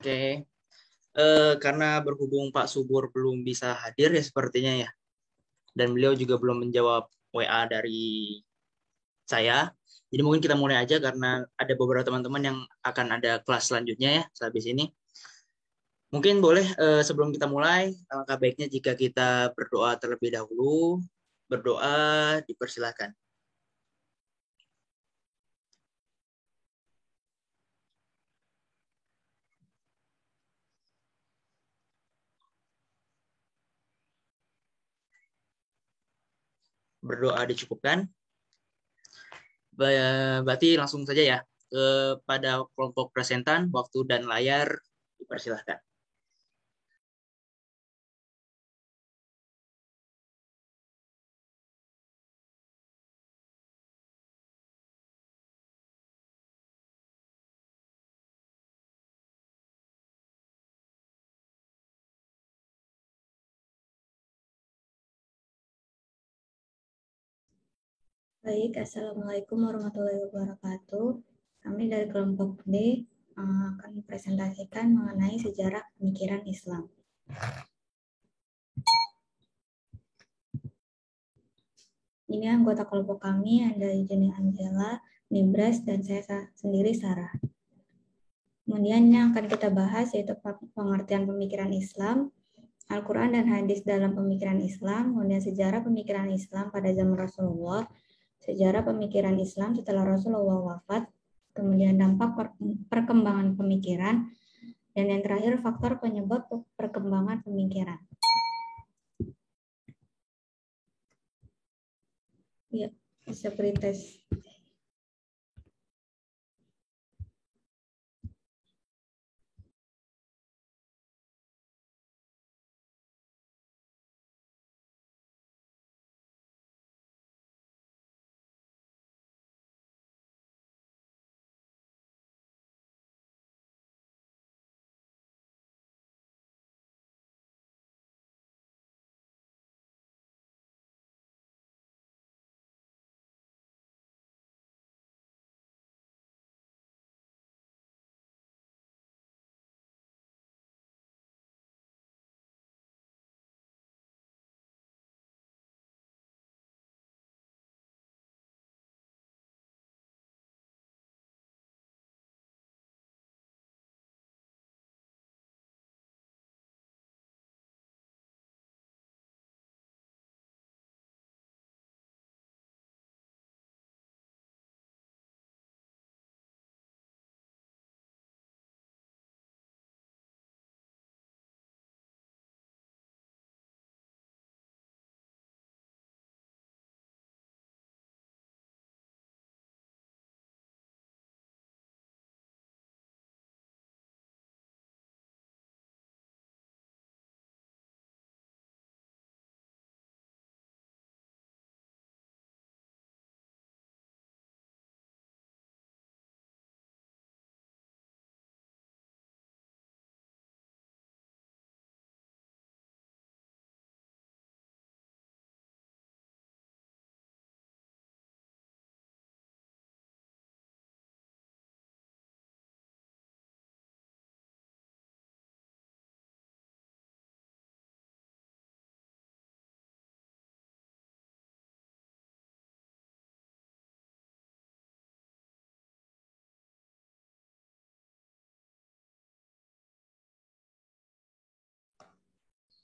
Oke, karena berhubung Pak Subur belum bisa hadir ya sepertinya ya, dan beliau juga belum menjawab WA dari saya. Jadi mungkin kita mulai aja karena ada beberapa teman-teman yang akan ada kelas selanjutnya ya sehabis ini. Mungkin boleh sebelum kita mulai, alangkah baiknya jika kita berdoa terlebih dahulu. Berdoa dipersilakan. Berdoa dicukupkan. Berarti langsung saja ya kepada kelompok presentan, waktu dan layar dipersilahkan. Baik, Assalamualaikum warahmatullahi wabarakatuh. Kami dari kelompok D akan mempresentasikan mengenai sejarah pemikiran Islam. Ini anggota kelompok kami, ada Jenny Angela, Nibras, dan saya sendiri Sarah. Kemudian yang akan kita bahas yaitu pengertian pemikiran Islam, Al-Quran dan hadis dalam pemikiran Islam, kemudian sejarah pemikiran Islam pada zaman Rasulullah, sejarah pemikiran Islam setelah Rasulullah wafat, kemudian dampak perkembangan pemikiran, dan yang terakhir faktor penyebab perkembangan pemikiran. Ya, bisa pretest.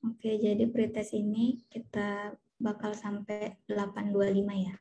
Oke, jadi pretest ini kita bakal sampai 825 ya.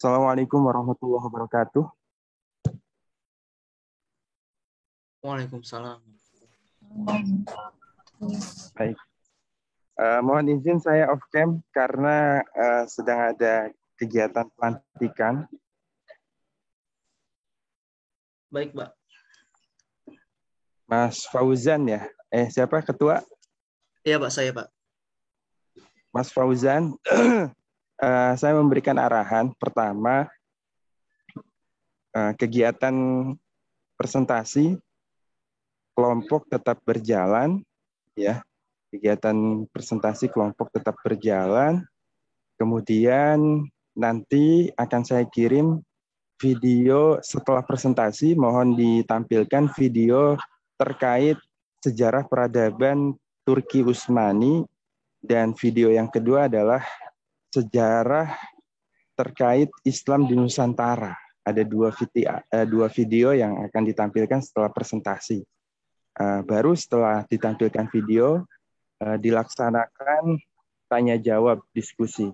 Assalamualaikum warahmatullahi wabarakatuh. Waalaikumsalam. Baik. Mohon izin saya off cam karena sedang ada kegiatan pelantikan. Baik, Pak. Mas Fauzan ya? Siapa ketua? Iya, Pak, saya, Pak. Mas Fauzan, saya memberikan arahan pertama kegiatan presentasi kelompok tetap berjalan, ya. Kegiatan presentasi kelompok tetap berjalan. Kemudian nanti akan saya kirim video setelah presentasi. Mohon ditampilkan video terkait sejarah peradaban Turki Utsmani, dan video yang kedua adalah sejarah terkait Islam di Nusantara. Ada dua video yang akan ditampilkan setelah presentasi. Baru setelah ditampilkan video, dilaksanakan tanya jawab diskusi.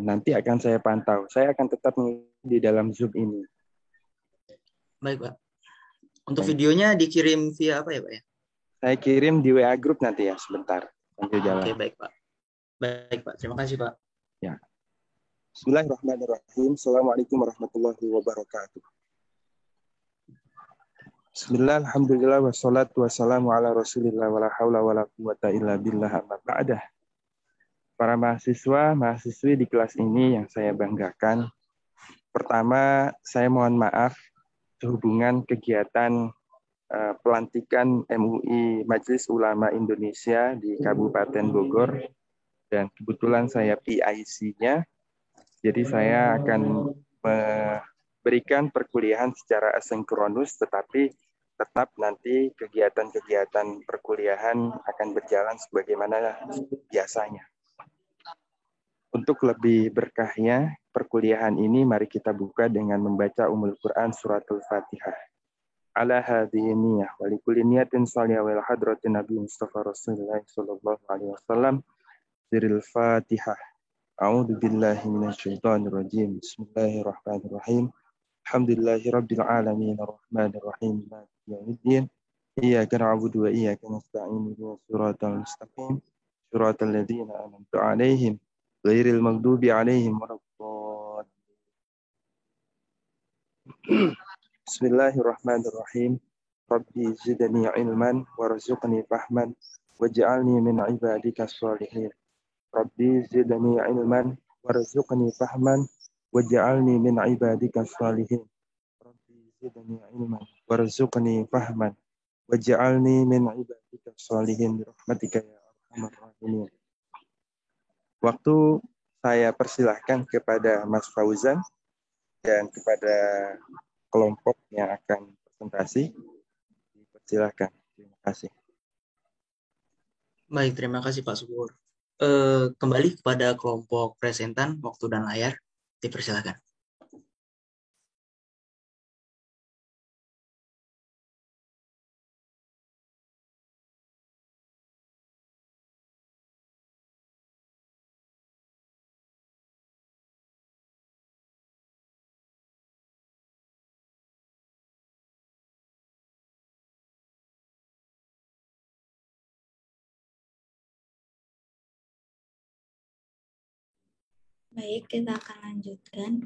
Nanti akan saya pantau. Saya akan tetap di dalam Zoom ini. Baik, Pak. Untuk videonya dikirim via apa ya, Pak ya? Saya kirim di WA Group nanti ya, sebentar. Sambil jalan. Oke, baik, Pak. Baik, Pak. Terima kasih, Pak. Ya. Bismillahirrahmanirrahim. Assalamualaikum warahmatullahi wabarakatuh. Bismillah, alhamdulillah, wassalatu wassalamu ala rasulillah, wala hawla wala quwata illa billah, amma ba'dah. Para mahasiswa, mahasiswi di kelas ini yang saya banggakan. Pertama, saya mohon maaf sehubungan kegiatan pelantikan MUI Majelis Ulama Indonesia di Kabupaten Bogor, dan kebetulan saya PIC-nya. Jadi saya akan memberikan perkuliahan secara asinkronus, tetapi tetap nanti kegiatan-kegiatan perkuliahan akan berjalan sebagaimana biasanya. Untuk lebih berkahnya perkuliahan ini, mari kita buka dengan membaca Ummul Quran Suratul Fatihah. Ala hadhihi niyyah wa likulli niyatin shalihah wa hadratin Nabi Mustafa Rasulullah sallallahu alaihi wasallam. Siril Fatihah. A'udzu billahi minasyaitonir rajim. Bismillahirrahmanirrahim. Alhamdulillahirabbil alamin arrahmanir rahim maliki yaumiddin. Iyyaka na'budu wa iyyaka nasta'in ihdinas siratal mustaqim. Siratal ladzina an'amta 'alaihim ghairil maghdubi 'alaihim waladdallin. Bismillahirrahmanirrahim. Rabbi zidni ilman warzuqni fahman waj'alni min ibadikas shalihin. Rabbi zidni ilman warzuqni fahman waj'alni min ibadikas shalihin. Rabbi zidni ilman warzuqni fahman waj'alni min ibadikas shalihin birahmatika ya arhamar rahimin. Waktu saya persilahkan kepada Mas Fauzan dan kepada kelompok yang akan presentasi. Dipersilahkan. Terima kasih. Baik, terima kasih Pak Subur. Kembali kepada kelompok presentan, waktu dan layar, dipersilakan. Baik, kita akan lanjutkan.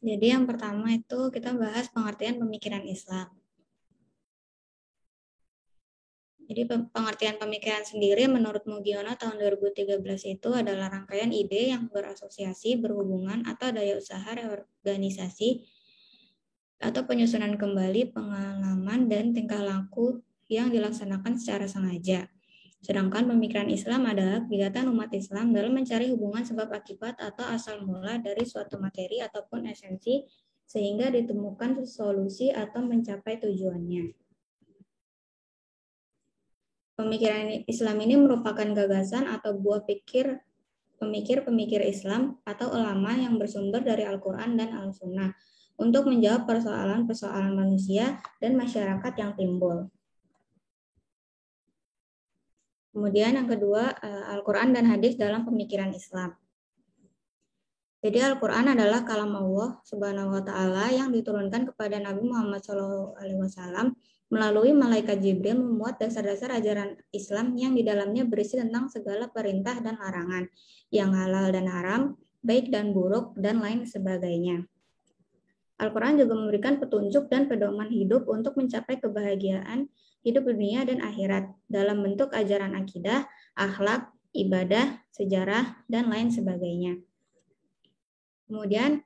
Jadi yang pertama itu kita bahas pengertian pemikiran Islam. Jadi pengertian pemikiran sendiri menurut Mugiono tahun 2013 itu adalah rangkaian ide yang berasosiasi, berhubungan, atau daya usaha reorganisasi atau penyusunan kembali pengalaman dan tingkah laku yang dilaksanakan secara sengaja. Sedangkan pemikiran Islam adalah kegiatan umat Islam dalam mencari hubungan sebab akibat atau asal mula dari suatu materi ataupun esensi sehingga ditemukan solusi atau mencapai tujuannya. Pemikiran Islam ini merupakan gagasan atau buah pikir pemikir-pemikir Islam atau ulama yang bersumber dari Al-Quran dan Al-Sunnah untuk menjawab persoalan-persoalan manusia dan masyarakat yang timbul. Kemudian yang kedua, Al-Quran dan hadis dalam pemikiran Islam. Jadi Al-Quran adalah kalam Allah Subhanahu wa Ta'ala yang diturunkan kepada Nabi Muhammad SAW melalui malaikat Jibril, memuat dasar-dasar ajaran Islam yang di dalamnya berisi tentang segala perintah dan larangan, yang halal dan haram, baik dan buruk, dan lain sebagainya. Al-Quran juga memberikan petunjuk dan pedoman hidup untuk mencapai kebahagiaan hidup dunia dan akhirat dalam bentuk ajaran akidah, akhlak, ibadah, sejarah, dan lain sebagainya. Kemudian,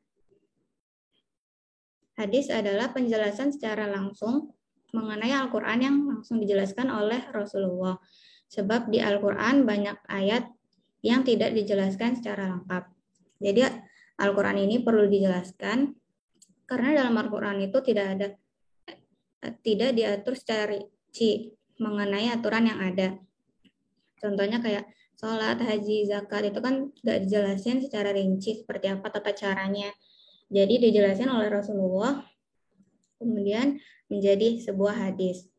hadis adalah penjelasan secara langsung mengenai Al-Quran yang langsung dijelaskan oleh Rasulullah. Sebab di Al-Quran banyak ayat yang tidak dijelaskan secara lengkap. Jadi Al-Quran ini perlu dijelaskan karena dalam Al-Quran itu tidak diatur secara rinci mengenai aturan yang ada. Contohnya kayak sholat, haji, zakat itu kan nggak dijelasin secara rinci seperti apa tata caranya. Jadi dijelasin oleh Rasulullah, kemudian menjadi sebuah hadis.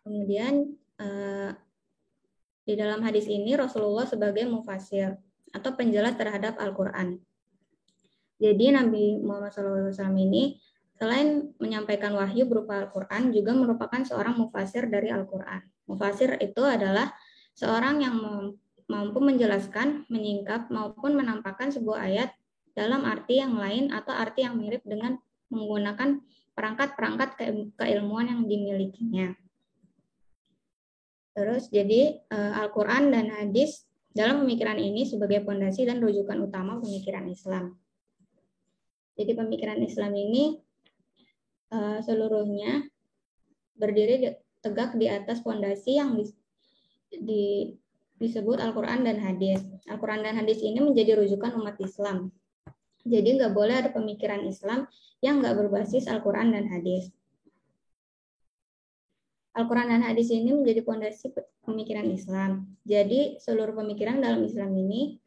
Kemudian di dalam hadis ini Rasulullah sebagai mufasir atau penjelas terhadap Al-Quran. Jadi Nabi Muhammad SAW ini selain menyampaikan wahyu berupa Al-Quran, juga merupakan seorang mufasir dari Al-Quran. Mufasir itu adalah seorang yang mampu menjelaskan, menyingkap, maupun menampakkan sebuah ayat dalam arti yang lain atau arti yang mirip dengan menggunakan perangkat-perangkat keilmuan yang dimilikinya. Terus jadi Al-Quran dan hadis dalam pemikiran ini sebagai pondasi dan rujukan utama pemikiran Islam. Jadi pemikiran Islam ini seluruhnya berdiri tegak di atas pondasi yang disebut Al-Quran dan hadis. Al-Quran dan hadis ini menjadi rujukan umat Islam. Jadi nggak boleh ada pemikiran Islam yang nggak berbasis Al-Quran dan hadis. Al-Quran dan hadis ini menjadi pondasi pemikiran Islam. Jadi seluruh pemikiran dalam Islam ini,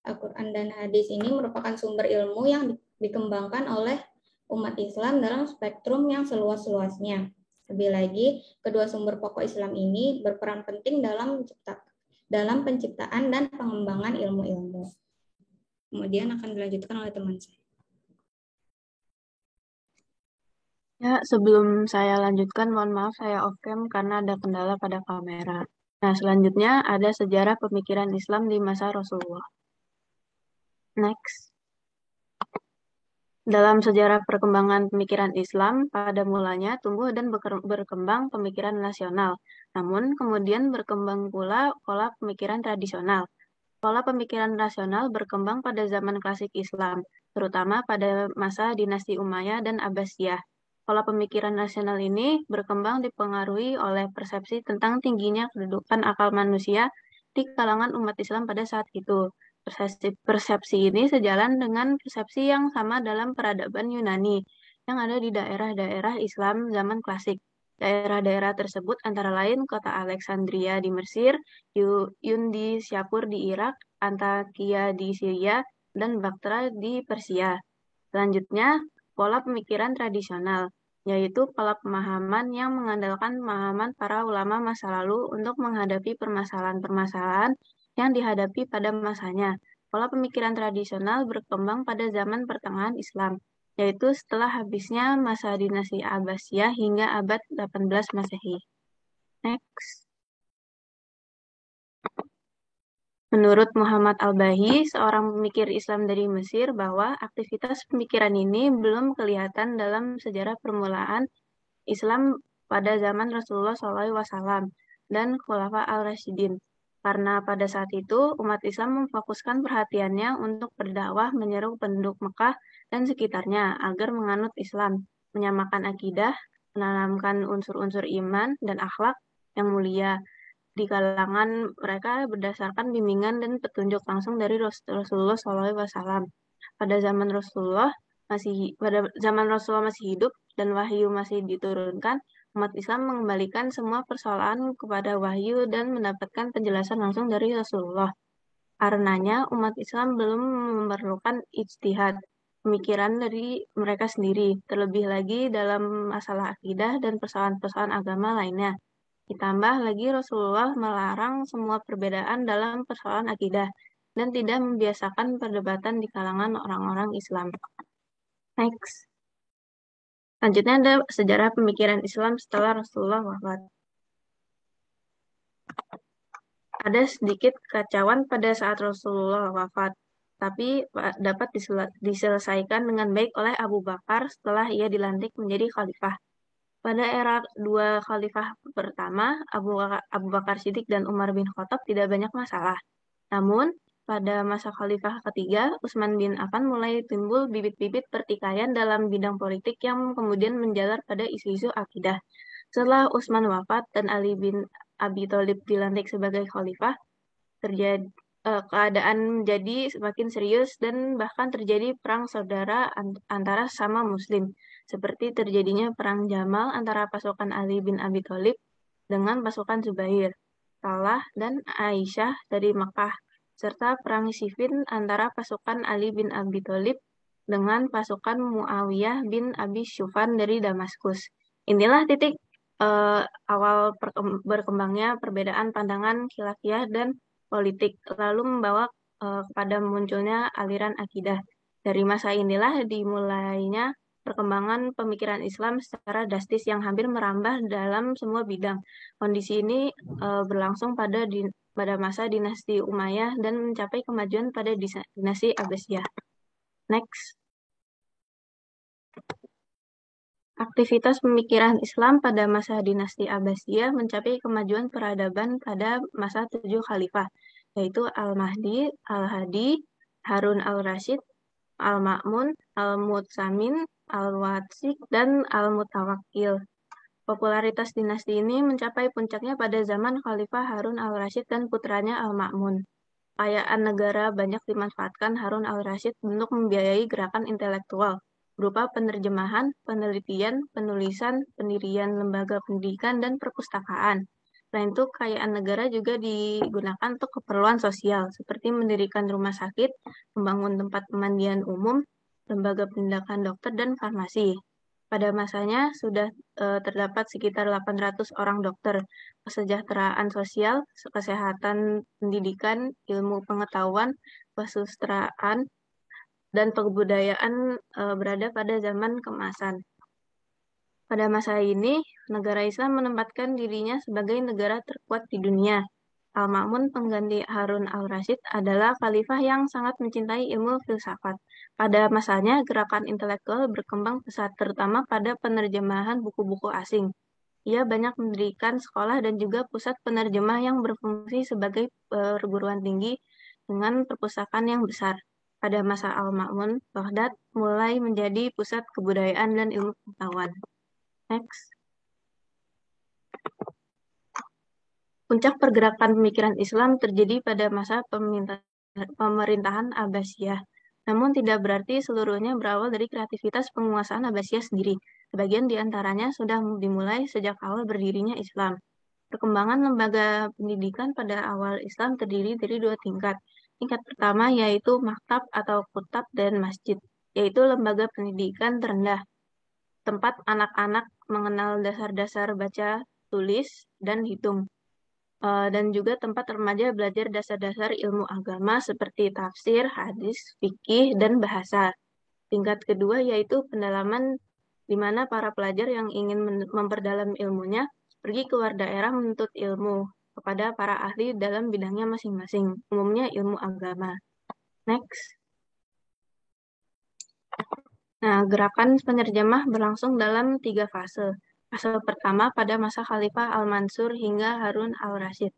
Al-Quran dan hadis ini merupakan sumber ilmu yang dikembangkan oleh umat Islam dalam spektrum yang seluas-luasnya. Lebih lagi, kedua sumber pokok Islam ini berperan penting dalam penciptaan dan pengembangan ilmu-ilmu. Kemudian akan dilanjutkan oleh teman saya. Ya, sebelum saya lanjutkan, mohon maaf saya off cam karena ada kendala pada kamera. Nah, selanjutnya ada sejarah pemikiran Islam di masa Rasulullah. Next. Dalam sejarah perkembangan pemikiran Islam, pada mulanya tumbuh dan berkembang pemikiran nasional. Namun, kemudian berkembang pula pola pemikiran tradisional. Pola pemikiran rasional berkembang pada zaman klasik Islam, terutama pada masa dinasti Umayyah dan Abbasiyah. Pola pemikiran nasional ini berkembang dipengaruhi oleh persepsi tentang tingginya kedudukan akal manusia di kalangan umat Islam pada saat itu. Persepsi ini sejalan dengan persepsi yang sama dalam peradaban Yunani yang ada di daerah-daerah Islam zaman klasik. Daerah-daerah tersebut antara lain kota Alexandria di Mesir, Yun di Syapur di Irak, Antakya di Syria, dan Baktra di Persia. Selanjutnya, pola pemikiran tradisional, yaitu pola pemahaman yang mengandalkan pemahaman para ulama masa lalu untuk menghadapi permasalahan-permasalahan yang dihadapi pada masanya. Pola pemikiran tradisional berkembang pada zaman pertengahan Islam, yaitu setelah habisnya masa dinasti Abbasiyah hingga abad 18 Masehi. Next. Menurut Muhammad Al-Bahi, seorang pemikir Islam dari Mesir, bahwa aktivitas pemikiran ini belum kelihatan dalam sejarah permulaan Islam pada zaman Rasulullah SAW dan Khulafa al-Rasyidin. Karena pada saat itu, umat Islam memfokuskan perhatiannya untuk berdakwah menyeru penduduk Mekah dan sekitarnya agar menganut Islam, menyamakan akidah, menanamkan unsur-unsur iman dan akhlak yang mulia di kalangan mereka berdasarkan bimbingan dan petunjuk langsung dari Rasulullah SAW. Pada zaman Rasulullah masih hidup dan wahyu masih diturunkan, umat Islam mengembalikan semua persoalan kepada wahyu dan mendapatkan penjelasan langsung dari Rasulullah. Karenanya, umat Islam belum memerlukan ijtihad, pemikiran dari mereka sendiri, terlebih lagi dalam masalah akidah dan persoalan-persoalan agama lainnya. Ditambah lagi Rasulullah melarang semua perbedaan dalam persoalan akidah dan tidak membiasakan perdebatan di kalangan orang-orang Islam. Next. Selanjutnya ada sejarah pemikiran Islam setelah Rasulullah wafat. Ada sedikit kekacauan pada saat Rasulullah wafat, tapi dapat diselesaikan dengan baik oleh Abu Bakar setelah ia dilantik menjadi khalifah. Pada era dua khalifah pertama, Abu Bakar Siddiq dan Umar bin Khattab tidak banyak masalah. Namun, pada masa khalifah ketiga, Utsman bin Affan mulai timbul bibit-bibit pertikaian dalam bidang politik yang kemudian menjalar pada isu-isu akidah. Setelah Utsman wafat dan Ali bin Abi Thalib dilantik sebagai khalifah, keadaan menjadi semakin serius dan bahkan terjadi perang saudara antara sama Muslim, seperti terjadinya perang Jamal antara pasukan Ali bin Abi Thalib dengan pasukan Zubair, Talha, dan Aisyah dari Mekah, serta perang Siffin antara pasukan Ali bin Abi Thalib dengan pasukan Muawiyah bin Abi Sufyan dari Damaskus. Inilah titik awal berkembangnya perbedaan pandangan khilafiyah dan politik, lalu membawa kepada munculnya aliran akidah. Dari masa inilah dimulainya perkembangan pemikiran Islam secara drastis yang hampir merambah dalam semua bidang. Kondisi ini berlangsung pada masa dinasti Umayyah dan mencapai kemajuan pada dinasti Abbasiyah. Next. Aktivitas pemikiran Islam pada masa dinasti Abbasiyah mencapai kemajuan peradaban pada masa 7 khalifah, yaitu Al-Mahdi, Al-Hadi, Harun al-Rasyid, Al-Ma'mun, Al-Mutsamin, Al-Watsik, dan Al-Mutawakkil. Popularitas dinasti ini mencapai puncaknya pada zaman Khalifah Harun al-Rasyid dan putranya Al-Ma'mun. Kekayaan negara banyak dimanfaatkan Harun al-Rasyid untuk membiayai gerakan intelektual, berupa penerjemahan, penelitian, penulisan, pendirian lembaga pendidikan, dan perpustakaan. Selain itu, kekayaan negara juga digunakan untuk keperluan sosial, seperti mendirikan rumah sakit, membangun tempat pemandian umum, lembaga penindakan dokter, dan farmasi. Pada masanya sudah terdapat sekitar 800 orang dokter. Kesejahteraan sosial, kesehatan, pendidikan, ilmu pengetahuan, kesusastraan, dan kebudayaan berada pada zaman keemasan. Pada masa ini, negara Islam menempatkan dirinya sebagai negara terkuat di dunia. Al-Ma'mun, pengganti Harun al-Rasyid, adalah khalifah yang sangat mencintai ilmu filsafat. Pada masanya, gerakan intelektual berkembang pesat, terutama pada penerjemahan buku-buku asing. Ia banyak mendirikan sekolah dan juga pusat penerjemah yang berfungsi sebagai perguruan tinggi dengan perpustakaan yang besar. Pada masa Al-Ma'mun, Baghdad mulai menjadi pusat kebudayaan dan ilmu pengetahuan. Next. Puncak pergerakan pemikiran Islam terjadi pada masa pemerintahan Abbasiyah. Namun tidak berarti seluruhnya berawal dari kreativitas penguasaan Abbasiyah sendiri. Sebagian di antaranya sudah dimulai sejak awal berdirinya Islam. Perkembangan lembaga pendidikan pada awal Islam terdiri dari 2 tingkat. Tingkat pertama yaitu maktab atau kutab dan masjid, yaitu lembaga pendidikan terendah, tempat anak-anak mengenal dasar-dasar baca, tulis, dan hitung. Dan juga tempat remaja belajar dasar-dasar ilmu agama seperti tafsir, hadis, fikih, dan bahasa. Tingkat kedua yaitu pendalaman, di mana para pelajar yang ingin memperdalam ilmunya pergi keluar daerah menuntut ilmu kepada para ahli dalam bidangnya masing-masing, umumnya ilmu agama. Next. Nah, gerakan penerjemah berlangsung dalam 3 fase. Fase pertama pada masa Khalifah Al-Mansur hingga Harun al-Rasyid.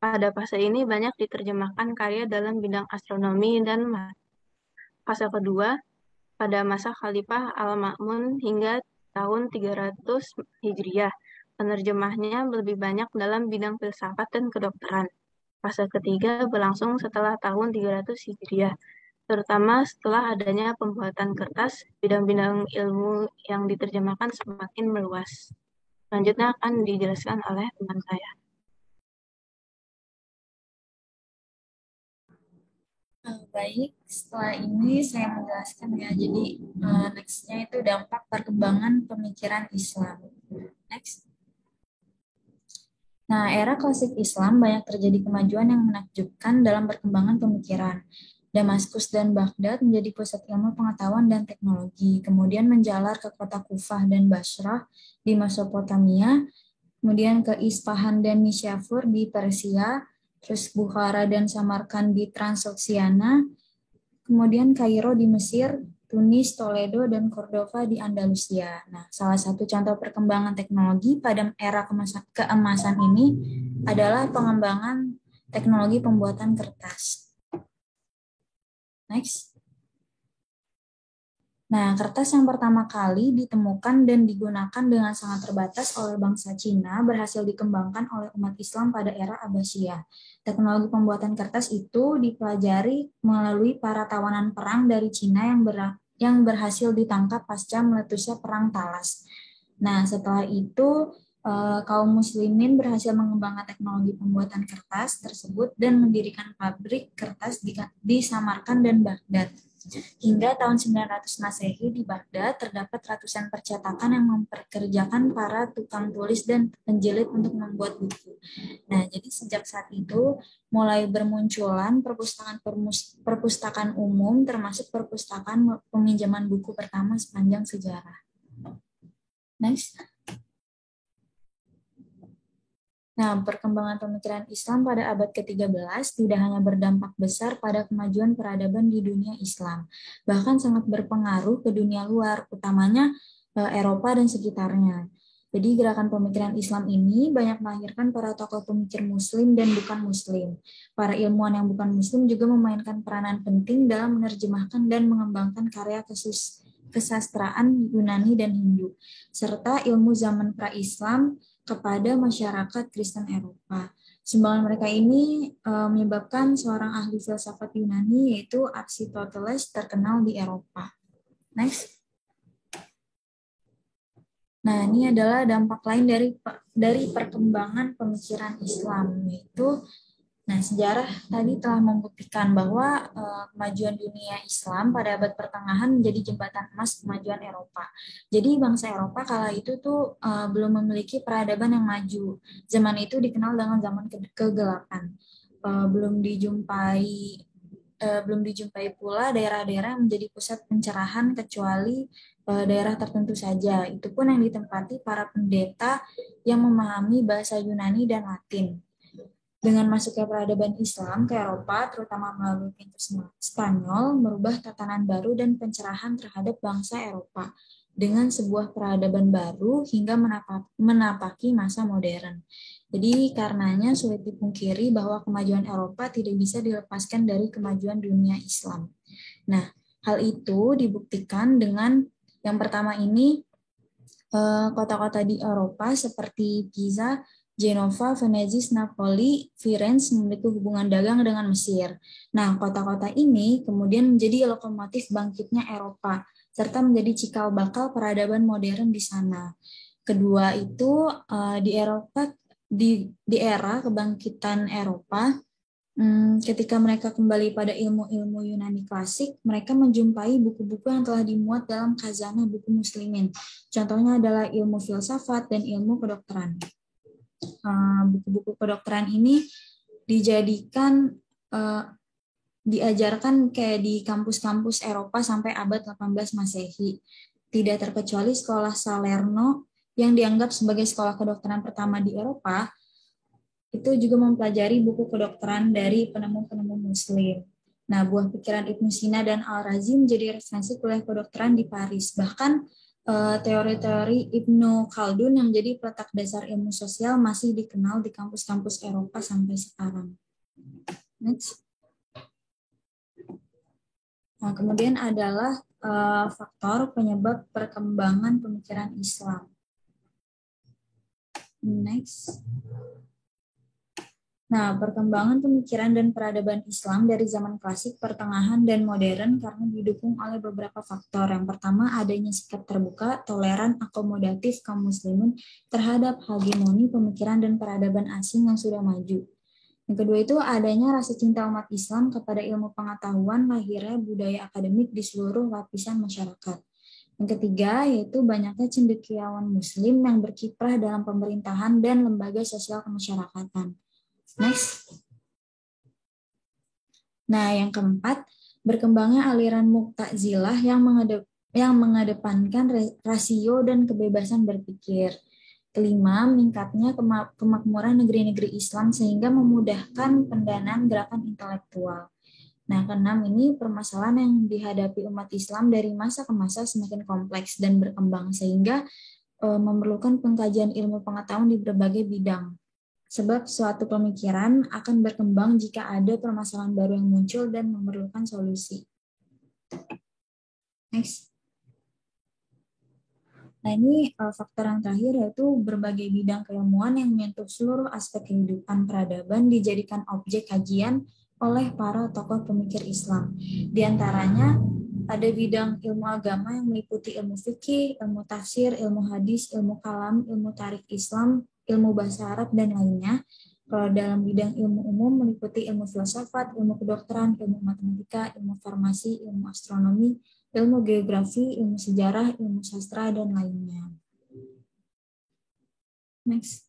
Pada fase ini banyak diterjemahkan karya dalam bidang astronomi dan fase kedua pada masa Khalifah Al-Ma'mun hingga tahun 300 Hijriah. Penerjemahnya lebih banyak dalam bidang filsafat dan kedokteran. Fase ketiga berlangsung setelah tahun 300 Hijriah, terutama setelah adanya pembuatan kertas, bidang-bidang ilmu yang diterjemahkan semakin meluas. Selanjutnya akan dijelaskan oleh teman saya. Baik, setelah ini saya menjelaskan ya. Jadi next-nya itu dampak perkembangan pemikiran Islam. Next. Nah, era klasik Islam banyak terjadi kemajuan yang menakjubkan dalam perkembangan pemikiran. Damaskus dan Baghdad menjadi pusat ilmu pengetahuan dan teknologi, kemudian menjalar ke kota Kufah dan Basrah di Mesopotamia, kemudian ke Isfahan dan Nishapur di Persia, terus Bukhara dan Samarkand di Transoksiana, kemudian Kairo di Mesir, Tunis, Toledo, dan Cordova di Andalusia. Nah, salah satu contoh perkembangan teknologi pada era keemasan ini adalah pengembangan teknologi pembuatan kertas. Next. Nah, kertas yang pertama kali ditemukan dan digunakan dengan sangat terbatas oleh bangsa Cina berhasil dikembangkan oleh umat Islam pada era Abbasiyah. Teknologi pembuatan kertas itu dipelajari melalui para tawanan perang dari Cina yang berhasil ditangkap pasca meletusnya Perang Talas. Nah, setelah itu kaum muslimin berhasil mengembangkan teknologi pembuatan kertas tersebut dan mendirikan pabrik kertas di Samarkand dan Baghdad. Hingga tahun 900 Masehi di Baghdad terdapat ratusan percetakan yang memperkerjakan para tukang tulis dan penjilid untuk membuat buku. Nah, jadi sejak saat itu mulai bermunculan perpustakaan umum termasuk perpustakaan peminjaman buku pertama sepanjang sejarah. Next. Nah, perkembangan pemikiran Islam pada abad ke-13 tidak hanya berdampak besar pada kemajuan peradaban di dunia Islam, bahkan sangat berpengaruh ke dunia luar, utamanya Eropa dan sekitarnya. Jadi gerakan pemikiran Islam ini banyak melahirkan para tokoh pemikir Muslim dan bukan Muslim. Para ilmuwan yang bukan Muslim juga memainkan peranan penting dalam menerjemahkan dan mengembangkan karya kesastraan Yunani dan Hindu, serta ilmu zaman pra-Islam kepada masyarakat Kristen Eropa. Sumbangan mereka ini menyebabkan seorang ahli filsafat Yunani yaitu Aristoteles terkenal di Eropa. Next. Nah, ini adalah dampak lain dari perkembangan pemikiran Islam, yaitu sejarah tadi telah membuktikan bahwa kemajuan dunia Islam pada abad pertengahan menjadi jembatan emas kemajuan Eropa. Jadi bangsa Eropa kala itu tuh belum memiliki peradaban yang maju. Zaman itu dikenal dengan zaman kegelapan. Belum dijumpai pula daerah-daerah yang menjadi pusat pencerahan kecuali daerah tertentu saja. Itu pun yang ditempati para pendeta yang memahami bahasa Yunani dan Latin. Dengan masuknya peradaban Islam ke Eropa, terutama melalui pintu Spanyol, merubah tatanan baru dan pencerahan terhadap bangsa Eropa dengan sebuah peradaban baru hingga menapaki masa modern. Jadi karenanya sulit dipungkiri bahwa kemajuan Eropa tidak bisa dilepaskan dari kemajuan dunia Islam. Nah, hal itu dibuktikan dengan yang pertama ini kota-kota di Eropa seperti Pisa, Genova, Venezia, Napoli, Firenze memiliki hubungan dagang dengan Mesir. Nah, kota-kota ini kemudian menjadi lokomotif bangkitnya Eropa, serta menjadi cikal bakal peradaban modern di sana. Kedua itu di era kebangkitan Eropa, ketika mereka kembali pada ilmu-ilmu Yunani klasik, mereka menjumpai buku-buku yang telah dimuat dalam khazanah buku muslimin. Contohnya adalah ilmu filsafat dan ilmu kedokteran. Buku-buku kedokteran ini diajarkan kayak di kampus-kampus Eropa sampai abad 18 Masehi. Tidak terkecuali sekolah Salerno yang dianggap sebagai sekolah kedokteran pertama di Eropa, itu juga mempelajari buku kedokteran dari penemu-penemu Muslim. Nah, buah pikiran Ibnu Sina dan Al-Razi menjadi referensi kuliah kedokteran di Paris. Bahkan teori-teori Ibnu Khaldun yang menjadi peletak dasar ilmu sosial masih dikenal di kampus-kampus Eropa sampai sekarang. Next. Nah, kemudian adalah faktor penyebab perkembangan pemikiran Islam. Next. Nah, perkembangan pemikiran dan peradaban Islam dari zaman klasik, pertengahan, dan modern karena didukung oleh beberapa faktor. Yang pertama, adanya sikap terbuka, toleran, akomodatif kaum muslimin terhadap hegemoni pemikiran dan peradaban asing yang sudah maju. Yang kedua itu adanya rasa cinta umat Islam kepada ilmu pengetahuan, lahirnya budaya akademik di seluruh lapisan masyarakat. Yang ketiga yaitu banyaknya cendekiawan Muslim yang berkiprah dalam pemerintahan dan lembaga sosial kemasyarakatan. Next. Nah, yang keempat, berkembangnya aliran Mu'tazilah yang mengedepankan rasio dan kebebasan berpikir. Kelima, meningkatnya kemakmuran negeri-negeri Islam sehingga memudahkan pendanaan gerakan intelektual. Nah, keenam ini permasalahan yang dihadapi umat Islam dari masa ke masa semakin kompleks dan berkembang sehingga memerlukan pengkajian ilmu pengetahuan di berbagai bidang. Sebab suatu pemikiran akan berkembang jika ada permasalahan baru yang muncul dan memerlukan solusi. Next. Nah, ini faktor yang terakhir yaitu berbagai bidang keilmuan yang menyentuh seluruh aspek kehidupan peradaban dijadikan objek kajian oleh para tokoh pemikir Islam. Di antaranya ada bidang ilmu agama yang meliputi ilmu fikih, ilmu tafsir, ilmu hadis, ilmu kalam, ilmu tarikh Islam, ilmu bahasa Arab, dan lainnya. Kalau dalam bidang ilmu umum meliputi ilmu filsafat, ilmu kedokteran, ilmu matematika, ilmu farmasi, ilmu astronomi, ilmu geografi, ilmu sejarah, ilmu sastra, dan lainnya. Next.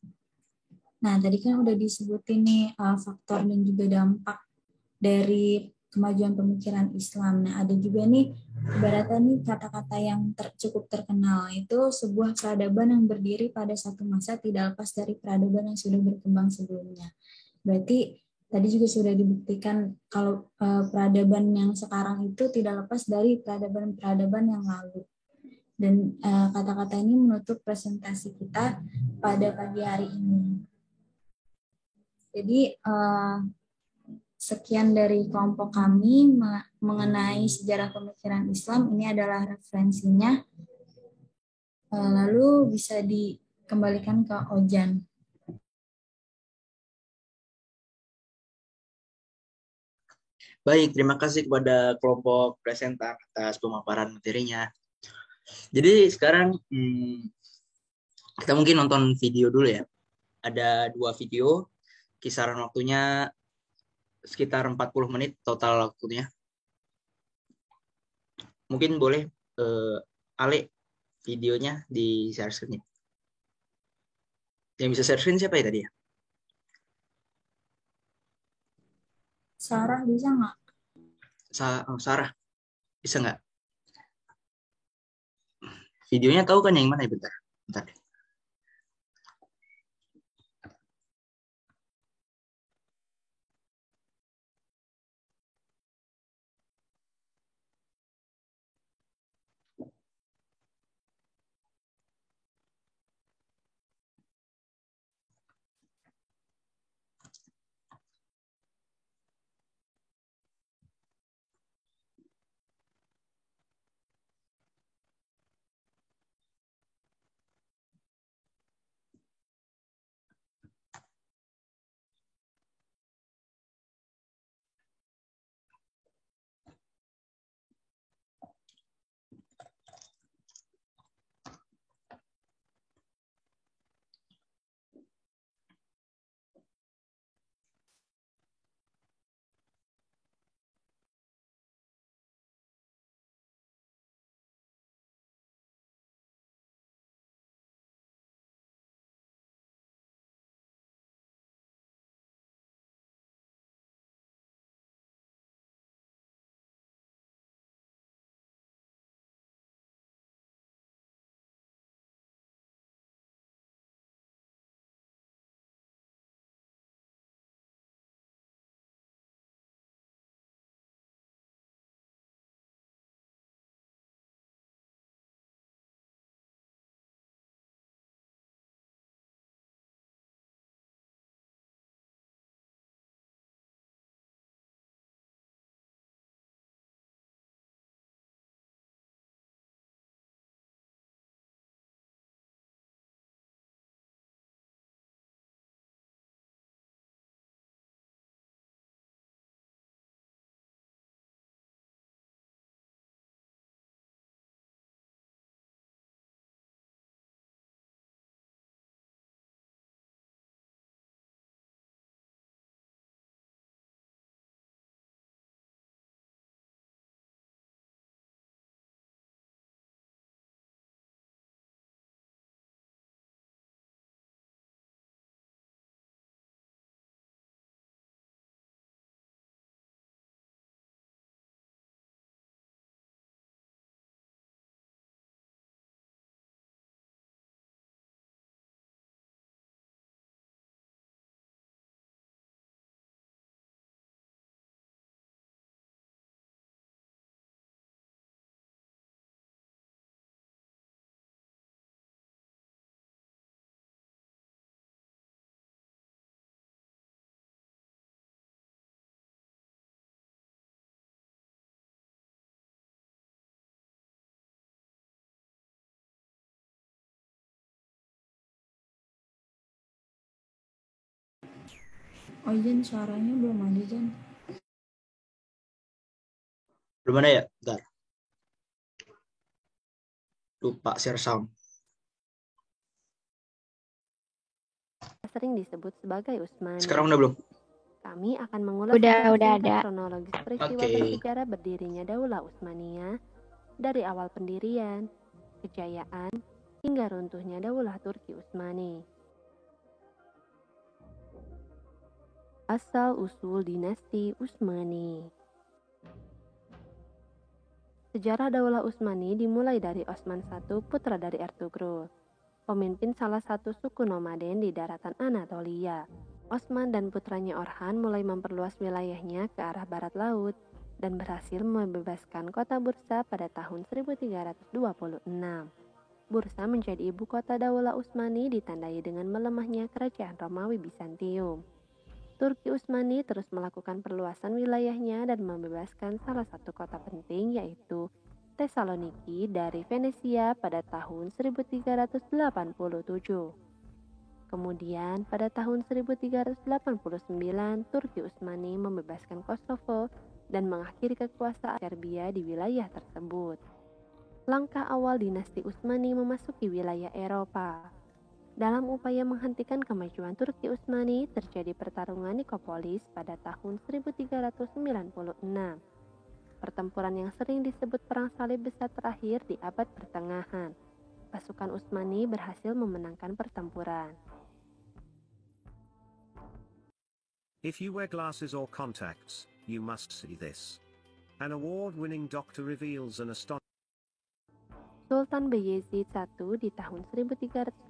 Nah, tadi kan udah disebutin nih faktor dan juga dampak dari kemajuan pemikiran Islam. Nah, ada juga nih ibaratnya nih kata-kata yang cukup terkenal, itu sebuah peradaban yang berdiri pada satu masa tidak lepas dari peradaban yang sudah berkembang sebelumnya. Berarti tadi juga sudah dibuktikan kalau peradaban yang sekarang itu tidak lepas dari peradaban-peradaban yang lalu. Dan kata-kata ini menutup presentasi kita pada pagi hari ini. Jadi sekian dari kelompok kami mengenai sejarah pemikiran Islam. Ini adalah referensinya. Lalu bisa dikembalikan ke Ojan. Baik, terima kasih kepada kelompok presenter atas pemaparan materinya. Jadi sekarang kita mungkin nonton video dulu ya. Ada 2 video, kisaran waktunya sekitar 40 menit total waktunya. Mungkin boleh Ale videonya di share screen. Yang bisa share screen siapa ya tadi ya? Sarah bisa nggak? Sarah, bisa nggak? Videonya tahu kan yang mana ya? Bentar. Oh Jen, suaranya belum ada Jen. Belum ada ya? Bentar. Lupa share sound. Sering disebut sebagai Utsmani. Sekarang udah belum? Kami akan mengulas Udah secara singkat ada. kronologis peristiwa Oke. bersejarah berdirinya Daulah Utsmaniyah dari awal pendirian, kejayaan, hingga runtuhnya Daulah Turki Utsmani. Asal-usul dinasti Utsmani. Sejarah Daulah Utsmani dimulai dari Osman I, putra dari Ertugrul, pemimpin salah satu suku nomaden di daratan Anatolia. Osman dan putranya Orhan mulai memperluas wilayahnya ke arah barat laut dan berhasil membebaskan kota Bursa pada tahun 1326. Bursa menjadi ibu kota Daulah Utsmani ditandai dengan melemahnya kerajaan Romawi Bizantium. Turki Utsmani terus melakukan perluasan wilayahnya dan membebaskan salah satu kota penting yaitu Tesaloniki dari Venesia pada tahun 1387. Kemudian pada tahun 1389 Turki Utsmani membebaskan Kosovo dan mengakhiri kekuasaan Serbia di wilayah tersebut. Langkah awal dinasti Utsmani memasuki wilayah Eropa. Dalam upaya menghentikan kemajuan Turki Utsmani, terjadi pertarungan Nikopolis pada tahun 1396. Pertempuran yang sering disebut Perang Salib Besar terakhir di abad pertengahan. Pasukan Utsmani berhasil memenangkan pertempuran. If you wear glasses or contacts, you must see this. An award-winning doctor reveals an astonishing Sultan Bayezid I di tahun 1389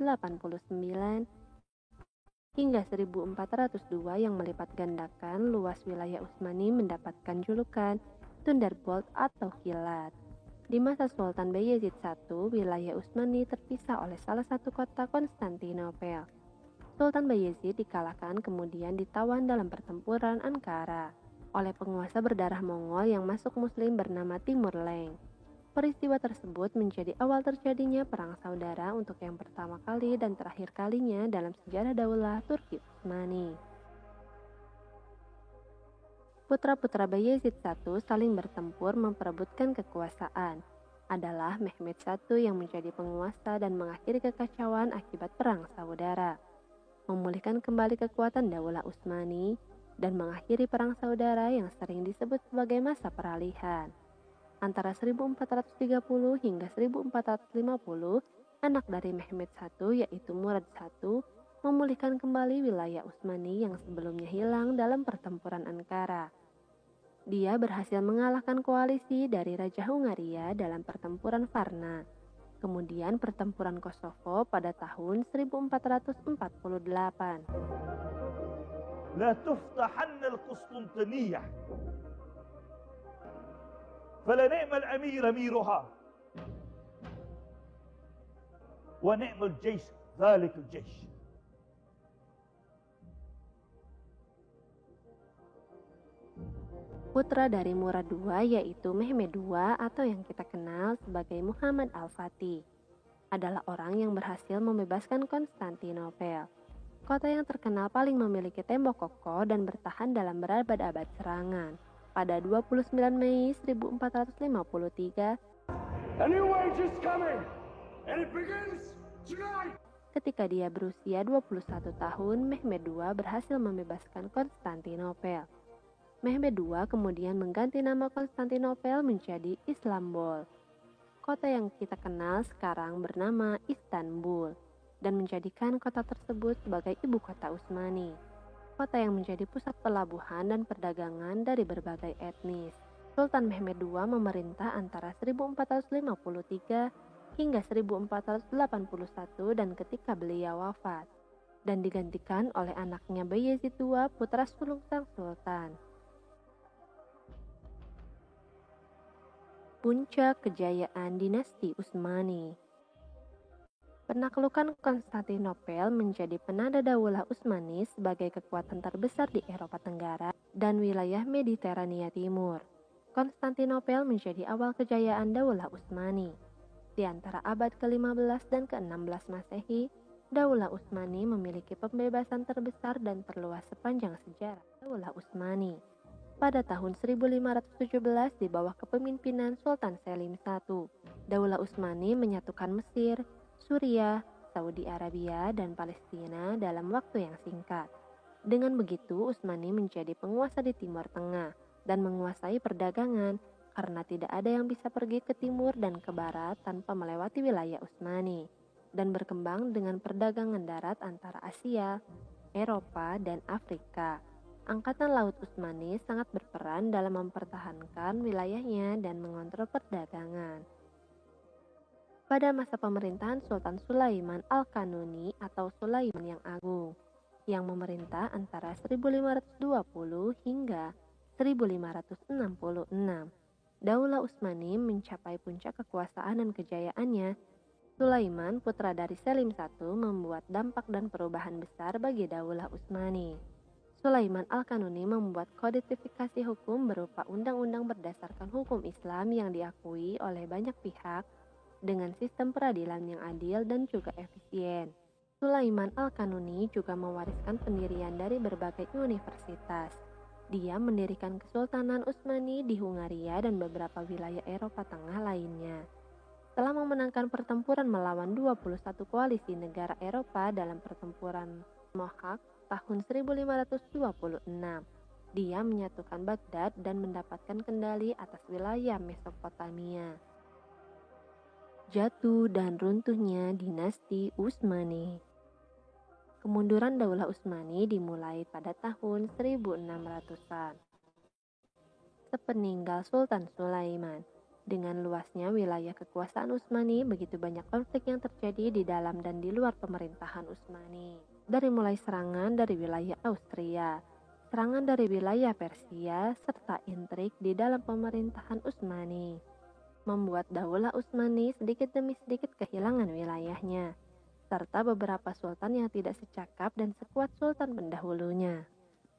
hingga 1402 yang melipat gandakan luas wilayah Utsmani mendapatkan julukan Thunderbolt atau kilat. Di masa Sultan Bayezid I, wilayah Utsmani terpisah oleh salah satu kota Konstantinopel. Sultan Bayezid dikalahkan kemudian ditawan dalam pertempuran Ankara oleh penguasa berdarah Mongol yang masuk Muslim bernama Timur Lenk. Peristiwa tersebut menjadi awal terjadinya perang saudara untuk yang pertama kali dan terakhir kalinya dalam sejarah Daulah Turki Utsmani. Putra-putra Bayezid I saling bertempur memperebutkan kekuasaan. Adalah Mehmed I yang menjadi penguasa dan mengakhiri kekacauan akibat perang saudara, memulihkan kembali kekuatan Daulah Utsmani, dan mengakhiri perang saudara yang sering disebut sebagai masa peralihan. Antara 1430 hingga 1450, anak dari Mehmed I yaitu Murad I memulihkan kembali wilayah Utsmani yang sebelumnya hilang dalam pertempuran Ankara. Dia berhasil mengalahkan koalisi dari Raja Hungaria dalam pertempuran Varna. Kemudian pertempuran Kosovo pada tahun 1448. لا تفتحن القسطنطينية فلنعم الأمير أميرها ونعم الجيش ذلك الجيش. Putra dari Murad II yaitu Mehmed II atau yang kita kenal sebagai Muhammad Al-Fatih adalah orang yang berhasil membebaskan Konstantinopel, kota yang terkenal paling memiliki tembok kokoh dan bertahan dalam berabad-abad serangan. Pada 29 Mei 1453, ketika dia berusia 21 tahun, Mehmed II berhasil membebaskan Konstantinopel. Mehmed II kemudian mengganti nama Konstantinopel menjadi Istanbul. Kota yang kita kenal sekarang bernama Istanbul dan menjadikan kota tersebut sebagai ibu kota Utsmani. Kota yang menjadi pusat pelabuhan dan perdagangan dari berbagai etnis. Sultan Mehmed II memerintah antara 1453 hingga 1481 dan ketika beliau wafat, dan digantikan oleh anaknya Bayezid II, putra sulung sang sultan. Puncak kejayaan dinasti Utsmani. Penaklukan Konstantinopel menjadi penanda Daulah Utsmani sebagai kekuatan terbesar di Eropa Tenggara dan wilayah Mediterania Timur. Konstantinopel menjadi awal kejayaan Daulah Utsmani. Di antara abad ke-15 dan ke-16 Masehi, Daulah Utsmani memiliki pembebasan terbesar dan terluas sepanjang sejarah Daulah Utsmani. Pada tahun 1517 di bawah kepemimpinan Sultan Selim I, Daulah Utsmani menyatukan Mesir, Suriah, Saudi Arabia, dan Palestina dalam waktu yang singkat. Dengan begitu, Utsmani menjadi penguasa di Timur Tengah dan menguasai perdagangan karena tidak ada yang bisa pergi ke timur dan ke barat tanpa melewati wilayah Utsmani, dan berkembang dengan perdagangan darat antara Asia, Eropa, dan Afrika. Angkatan Laut Utsmani sangat berperan dalam mempertahankan wilayahnya dan mengontrol perdagangan. Pada masa pemerintahan Sultan Sulaiman Al-Kanuni atau Sulaiman yang Agung, yang memerintah antara 1520 hingga 1566, Daulah Utsmani mencapai puncak kekuasaan dan kejayaannya. Sulaiman, putra dari Selim I, membuat dampak dan perubahan besar bagi Daulah Utsmani. Sulaiman Al-Kanuni membuat kodifikasi hukum berupa undang-undang berdasarkan hukum Islam yang diakui oleh banyak pihak dengan sistem peradilan yang adil dan juga efisien. Sulaiman Al-Kanuni juga mewariskan pendirian dari berbagai universitas. Dia mendirikan Kesultanan Utsmani di Hungaria dan beberapa wilayah Eropa Tengah lainnya. Setelah memenangkan pertempuran melawan 21 koalisi negara Eropa dalam pertempuran Mohawk tahun 1526, dia menyatukan Baghdad dan mendapatkan kendali atas wilayah Mesopotamia. Jatuh dan runtuhnya dinasti Utsmani. Kemunduran Daulah Utsmani dimulai pada tahun 1600-an. Sepeninggal Sultan Sulaiman, dengan luasnya wilayah kekuasaan Utsmani, begitu banyak konflik yang terjadi di dalam dan di luar pemerintahan Utsmani. Dari mulai serangan dari wilayah Austria, serangan dari wilayah Persia, serta intrik di dalam pemerintahan Utsmani, membuat Daulah Utsmani sedikit demi sedikit kehilangan wilayahnya, serta beberapa sultan yang tidak secakap dan sekuat sultan pendahulunya.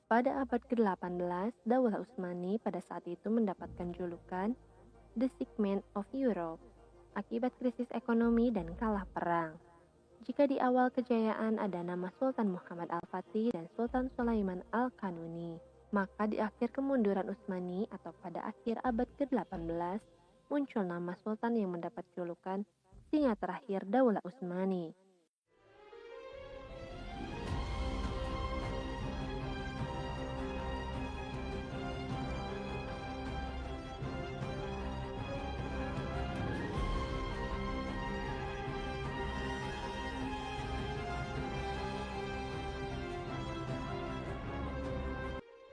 Pada abad ke-18, Daulah Utsmani pada saat itu mendapatkan julukan The Sick Man of Europe akibat krisis ekonomi dan kalah perang. Jika di awal kejayaan ada nama Sultan Muhammad Al-Fatih dan Sultan Sulaiman Al-Kanuni, maka di akhir kemunduran Utsmani atau pada akhir abad ke-18 muncul nama sultan yang mendapat julukan singa terakhir Daulah Utsmani.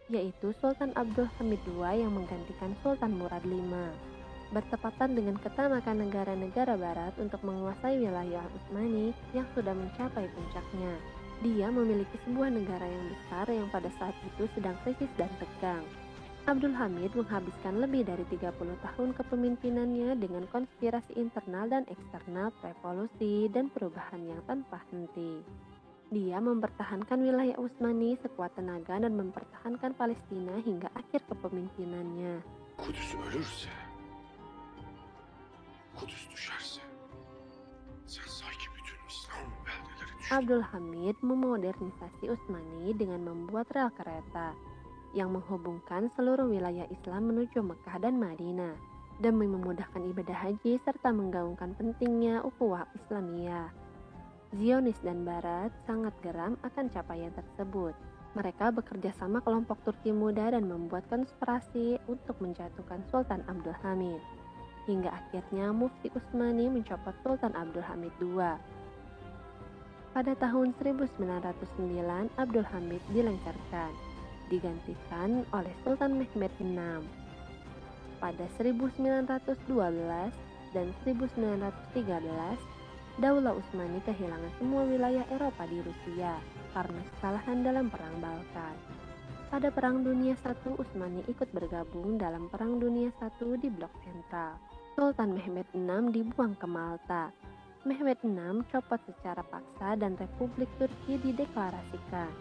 Yaitu Sultan Abdul Hamid II yang menggantikan Sultan Murad V, bertepatan dengan ketamakan negara-negara barat untuk menguasai wilayah Utsmani yang sudah mencapai puncaknya. Dia memiliki sebuah negara yang besar yang pada saat itu sedang krisis dan tegang. Abdul Hamid menghabiskan lebih dari 30 tahun kepemimpinannya dengan konspirasi internal dan eksternal, revolusi, dan perubahan yang tanpa henti. Dia mempertahankan wilayah Utsmani sekuat tenaga dan mempertahankan Palestina hingga akhir kepemimpinannya. Kudüs ölürse, Kudüs düşerse, sen sanki bütün İslam beldeleri düştün. Abdul Hamid memodernisasi Utsmani dengan membuat rel kereta yang menghubungkan seluruh wilayah Islam menuju Mekah dan Madinah demi memudahkan ibadah haji serta menggaungkan pentingnya ukhuwah Islamiyah. Zionis dan Barat sangat geram akan capaian tersebut. Mereka bekerja sama kelompok Turki muda dan membuat konspirasi untuk menjatuhkan Sultan Abdul Hamid. Hingga akhirnya Mufti Utsmani mencopot Sultan Abdul Hamid II. Pada tahun 1909, Abdul Hamid dilengsarkan, digantikan oleh Sultan Mehmed VI. Pada 1912 dan 1913, Daulah Utsmani kehilangan semua wilayah Eropa di Rusia karena kekalahan dalam Perang Balkan. Pada Perang Dunia I, Utsmani ikut bergabung dalam Perang Dunia I di Blok Sentral. Sultan Mehmed VI dibuang ke Malta. Mehmed VI copot secara paksa dan Republik Turki dideklarasikan.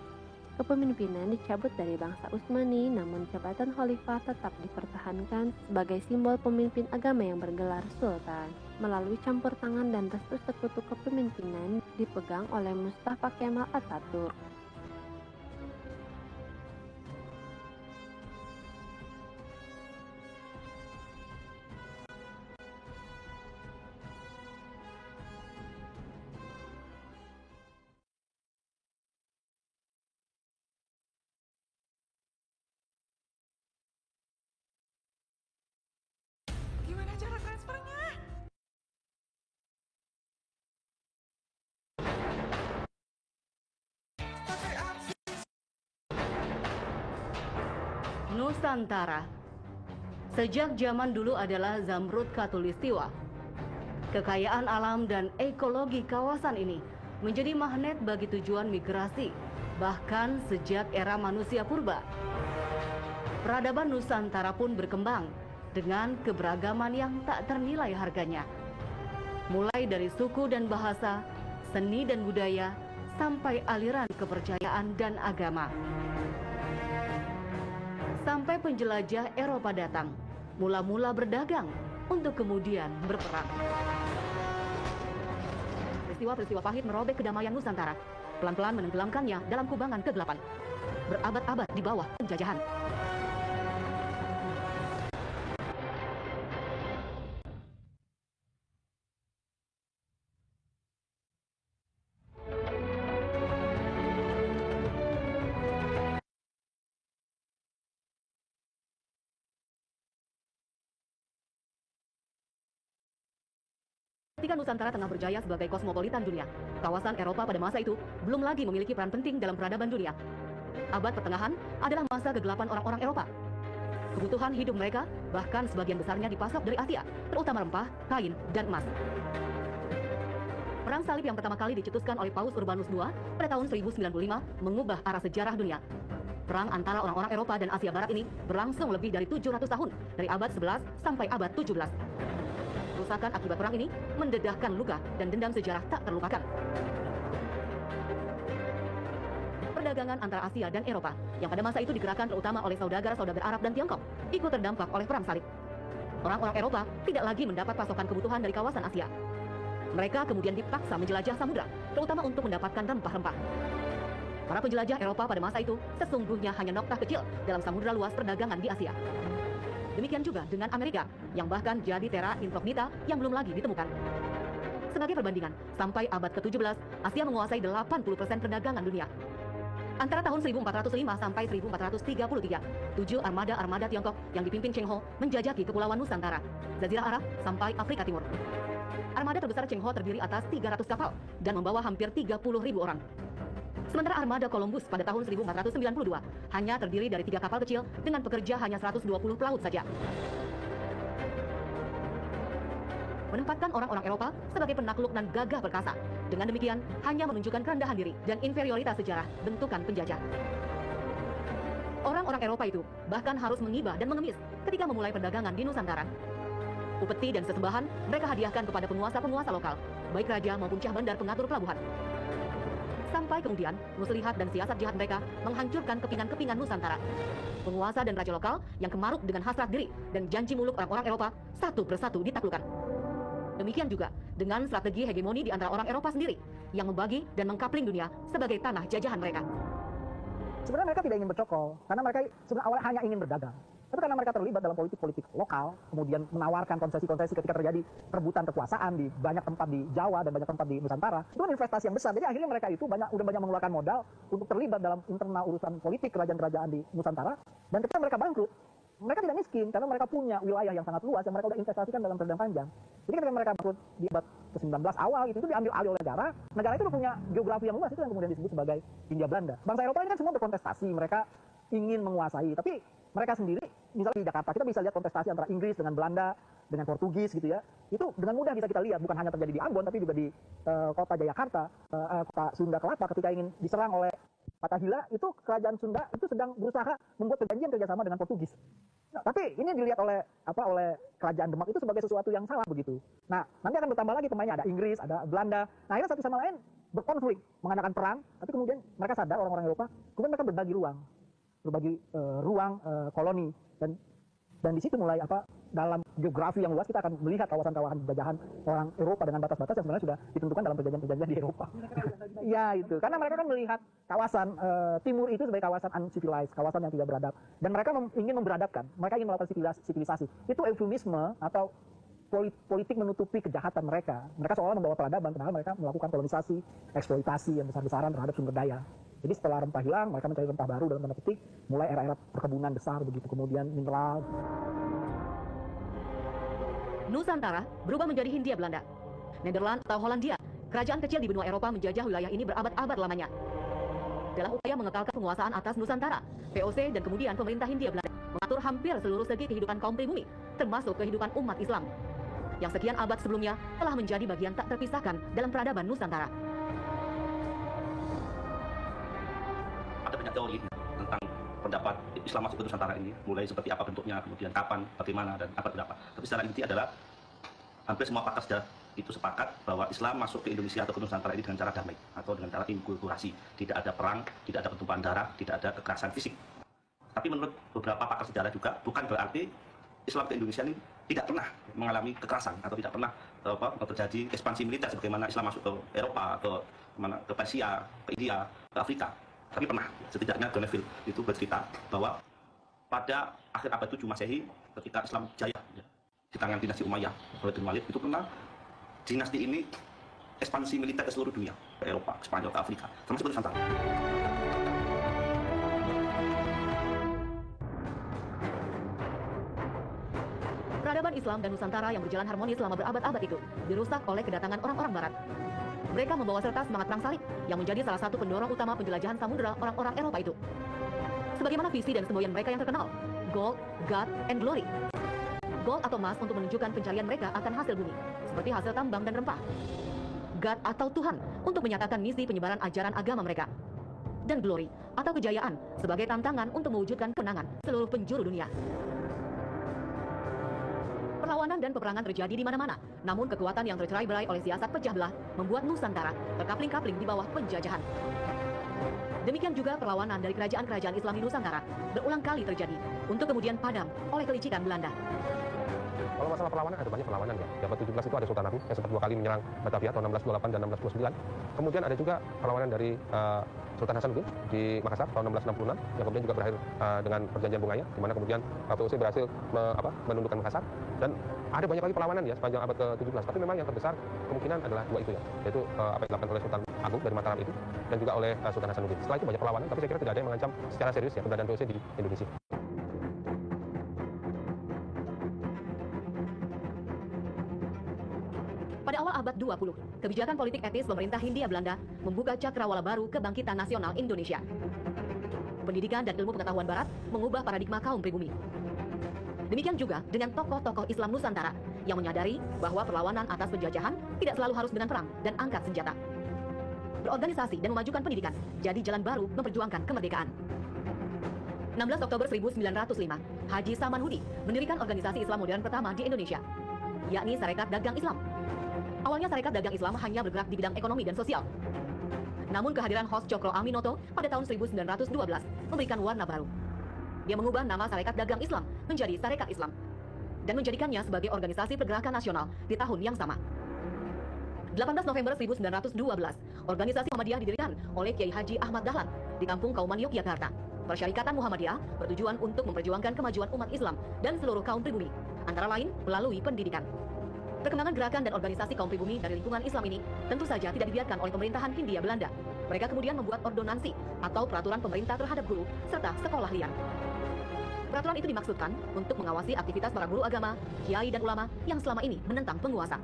Kepemimpinan dicabut dari bangsa Utsmani, namun jabatan khalifah tetap dipertahankan sebagai simbol pemimpin agama yang bergelar sultan. Melalui campur tangan dan restu sekutu kepemimpinan dipegang oleh Mustafa Kemal Atatürk. Gimana cara transfernya? Nusantara sejak zaman dulu adalah Zamrud Khatulistiwa. Kekayaan alam dan ekologi kawasan ini menjadi magnet bagi tujuan migrasi, bahkan sejak era manusia purba. Peradaban Nusantara pun berkembang dengan keberagaman yang tak ternilai harganya. Mulai dari suku dan bahasa, seni dan budaya, sampai aliran kepercayaan dan agama. Sampai penjelajah Eropa datang, mula-mula berdagang untuk kemudian berperang. Peristiwa-peristiwa pahit merobek kedamaian Nusantara, pelan-pelan menenggelamkannya dalam kubangan ke-8. Berabad-abad di bawah penjajahan. Ketika Nusantara tengah berjaya sebagai kosmopolitan dunia, kawasan Eropa pada masa itu belum lagi memiliki peran penting dalam peradaban dunia. Abad pertengahan adalah masa kegelapan orang-orang Eropa. Kebutuhan hidup mereka bahkan sebagian besarnya dipasok dari Asia, terutama rempah, kain, dan emas. Perang salib yang pertama kali dicetuskan oleh Paus Urbanus II pada tahun 1095 mengubah arah sejarah dunia. Perang antara orang-orang Eropa dan Asia Barat ini berlangsung lebih dari 700 tahun, dari abad 11 sampai abad 17. Kerusakan akibat perang ini mendedahkan luka dan dendam sejarah tak terlupakan. Perdagangan antara Asia dan Eropa yang pada masa itu digerakkan terutama oleh saudagar-saudagar Arab dan Tiongkok ikut terdampak oleh perang salib. Orang-orang Eropa tidak lagi mendapat pasokan kebutuhan dari kawasan Asia. Mereka kemudian dipaksa menjelajah samudra, terutama untuk mendapatkan rempah-rempah. Para penjelajah Eropa pada masa itu sesungguhnya hanya noktah kecil dalam samudra luas perdagangan di Asia. Demikian juga dengan Amerika, yang bahkan jadi terra incognita yang belum lagi ditemukan. Sebagai perbandingan, sampai abad ke-17, Asia menguasai 80% perdagangan dunia. Antara tahun 1405 sampai 1433, 7 armada-armada Tiongkok yang dipimpin Cheng Ho menjajaki kepulauan Nusantara, Jazirah Arab sampai Afrika Timur. Armada terbesar Cheng Ho terdiri atas 300 kapal dan membawa hampir 30.000 orang. Sementara armada Columbus pada tahun 1492 hanya terdiri dari 3 kapal kecil dengan pekerja hanya 120 pelaut saja. Menempatkan orang-orang Eropa sebagai penakluk dan gagah perkasa. Dengan demikian, hanya menunjukkan kerendahan diri dan inferioritas sejarah bentukan penjajah. Orang-orang Eropa itu bahkan harus mengibah dan mengemis ketika memulai perdagangan di Nusantara. Upeti dan sesembahan mereka hadiahkan kepada penguasa-penguasa lokal, baik raja maupun syah bandar pengatur pelabuhan. Sampai kemudian, muslihat dan siasat jahat mereka menghancurkan kepingan-kepingan Nusantara. Penguasa dan raja lokal yang kemaruk dengan hasrat diri dan janji muluk orang-orang Eropa satu persatu ditaklukkan. Demikian juga dengan strategi hegemoni di antara orang Eropa sendiri yang membagi dan mengkapling dunia sebagai tanah jajahan mereka. Sebenarnya mereka tidak ingin bercokol, karena mereka sebenarnya awalnya hanya ingin berdagang. Tapi karena mereka terlibat dalam politik-politik lokal, kemudian menawarkan konsesi-konsesi ketika terjadi perebutan kekuasaan di banyak tempat di Jawa dan banyak tempat di Nusantara, itu kan investasi yang besar. Jadi akhirnya mereka itu udah banyak mengeluarkan modal untuk terlibat dalam internal urusan politik kerajaan-kerajaan di Nusantara. Dan ketika mereka bangkrut, mereka tidak miskin karena mereka punya wilayah yang sangat luas yang mereka sudah investasikan dalam jangka panjang. Jadi ketika mereka bangkrut di abad ke-19 awal itu diambil alih oleh negara itu punya geografi yang luas, itu yang kemudian disebut sebagai Hindia Belanda. Bangsa Eropa ini kan semua berkontestasi, mereka ingin menguasai, tapi mereka sendiri, misalnya di Jakarta, kita bisa lihat kontestasi antara Inggris dengan Belanda, dengan Portugis gitu ya. Itu dengan mudah bisa kita lihat, bukan hanya terjadi di Ambon, tapi juga di kota Jayakarta, kota Sunda Kelapa ketika ingin diserang oleh Fathahillah, itu kerajaan Sunda itu sedang berusaha membuat perjanjian kerjasama dengan Portugis. Nah, tapi ini dilihat oleh kerajaan Demak itu sebagai sesuatu yang salah begitu. Nah, nanti akan bertambah lagi pemainnya, ada Inggris, ada Belanda. Nah, akhirnya satu sama lain berkonflik, mengadakan perang, tapi kemudian mereka sadar, orang-orang Eropa, kemudian mereka berbagi ruang koloni, dan di situ mulai dalam geografi yang luas kita akan melihat kawasan-kawasan penjajahan orang Eropa dengan batas-batas yang sebenarnya sudah ditentukan dalam perjanjian di Eropa. Ya itu, karena mereka kan melihat kawasan timur itu sebagai kawasan uncivilized, kawasan yang tidak beradab, dan mereka ingin memberadabkan, mereka ingin melakukan sivilisasi. Itu eufemisme atau politik menutupi kejahatan mereka. Mereka seolah membawa peradaban, padahal mereka melakukan kolonisasi, eksploitasi yang besar-besaran terhadap sumber daya. Jadi setelah rempah hilang, mereka mencari rempah baru dalam tanda petik, mulai era-era perkebunan besar begitu, kemudian mineral. Nusantara berubah menjadi Hindia Belanda. Nederland atau Hollandia, kerajaan kecil di benua Eropa menjajah wilayah ini berabad-abad lamanya. Dalam upaya mengekalkan penguasaan atas Nusantara, VOC dan kemudian pemerintah Hindia Belanda mengatur hampir seluruh segi kehidupan kaum pribumi, termasuk kehidupan umat Islam, yang sekian abad sebelumnya telah menjadi bagian tak terpisahkan dalam peradaban Nusantara. Ada banyak teori tentang pendapat Islam masuk ke Nusantara ini, mulai seperti apa bentuknya, kemudian kapan, bagaimana, dan apa berapa. Tapi secara inti adalah hampir semua pakar sudah itu sepakat bahwa Islam masuk ke Indonesia atau ke Nusantara ini dengan cara damai atau dengan cara inkulturasi. Tidak ada perang, tidak ada pertumpahan darah, tidak ada kekerasan fisik. Tapi menurut beberapa pakar sejarah juga bukan berarti Islam ke Indonesia ini tidak pernah mengalami kekerasan atau tidak pernah terjadi ekspansi militer sebagaimana Islam masuk ke Eropa, ke Persia, ke India, ke Afrika. Tapi pernah, setidaknya Doneville itu bercerita bahwa pada akhir abad 7 Masehi ketika Islam jaya di tangan dinasti Umayyah, Khalid bin Walid, itu pernah dinasti ini ekspansi militer ke seluruh dunia, ke Eropa, ke Spanyol, ke Afrika, termasuk ke Nusantara. Peradaban Islam dan Nusantara yang berjalan harmonis selama berabad-abad itu dirusak oleh kedatangan orang-orang Barat. Mereka membawa serta semangat perang salib yang menjadi salah satu pendorong utama penjelajahan samudera orang-orang Eropa itu. Sebagaimana visi dan semboyan mereka yang terkenal, gold, God, and glory. Gold atau emas untuk menunjukkan pencarian mereka akan hasil bumi, seperti hasil tambang dan rempah. God atau Tuhan untuk menyatakan misi penyebaran ajaran agama mereka. Dan glory atau kejayaan sebagai tantangan untuk mewujudkan kemenangan seluruh penjuru dunia. Perlawanan dan peperangan terjadi di mana-mana, namun kekuatan yang tercerai-berai oleh siasat pecah belah membuat Nusantara terkapling-kapling di bawah penjajahan. Demikian juga perlawanan dari kerajaan-kerajaan Islam di Nusantara berulang kali terjadi untuk kemudian padam oleh kelicikan Belanda. Kalau masalah perlawanan, ada banyak perlawanan ya. Di abad 17 itu ada Sultan Agung yang sempat 2 kali menyerang Batavia tahun 1628 dan 1629. Kemudian ada juga perlawanan dari Sultan Hasanuddin di Makassar tahun 1666 yang kemudian juga berakhir dengan perjanjian Bungaya, di mana kemudian VOC berhasil menundukkan Makassar. Dan ada banyak lagi perlawanan ya sepanjang abad ke-17. Tapi memang yang terbesar kemungkinan adalah dua itu ya, yaitu apa yang dilakukan oleh Sultan Agung dari Mataram itu dan juga oleh Sultan Hasanuddin. Setelah itu banyak perlawanan, tapi saya kira tidak ada yang mengancam secara serius ya keberadaan VOC di Indonesia. Pada awal abad 20, kebijakan politik etis pemerintah Hindia Belanda membuka cakrawala baru kebangkitan nasional Indonesia. Pendidikan dan ilmu pengetahuan barat mengubah paradigma kaum pribumi. Demikian juga dengan tokoh-tokoh Islam Nusantara yang menyadari bahwa perlawanan atas penjajahan tidak selalu harus dengan perang dan angkat senjata. Berorganisasi dan memajukan pendidikan jadi jalan baru memperjuangkan kemerdekaan. 16 Oktober 1905, Haji Samanhudi mendirikan organisasi Islam modern pertama di Indonesia, yakni Sarekat Dagang Islam. Awalnya Sarekat Dagang Islam hanya bergerak di bidang ekonomi dan sosial. Namun kehadiran Hos Cokro Aminoto pada tahun 1912 memberikan warna baru. Dia mengubah nama Sarekat Dagang Islam menjadi Sarekat Islam dan menjadikannya sebagai organisasi pergerakan nasional di tahun yang sama. 18 November 1912, organisasi Muhammadiyah didirikan oleh Kiai Haji Ahmad Dahlan di Kampung Kauman, Yogyakarta. Persyarikatan Muhammadiyah bertujuan untuk memperjuangkan kemajuan umat Islam dan seluruh kaum pribumi, antara lain melalui pendidikan. Perkembangan gerakan dan organisasi kaum pribumi dari lingkungan Islam ini tentu saja tidak dibiarkan oleh pemerintahan Hindia Belanda. Mereka kemudian membuat ordonansi atau peraturan pemerintah terhadap guru serta sekolah liar. Peraturan itu dimaksudkan untuk mengawasi aktivitas para guru agama, kiai dan ulama yang selama ini menentang penguasa.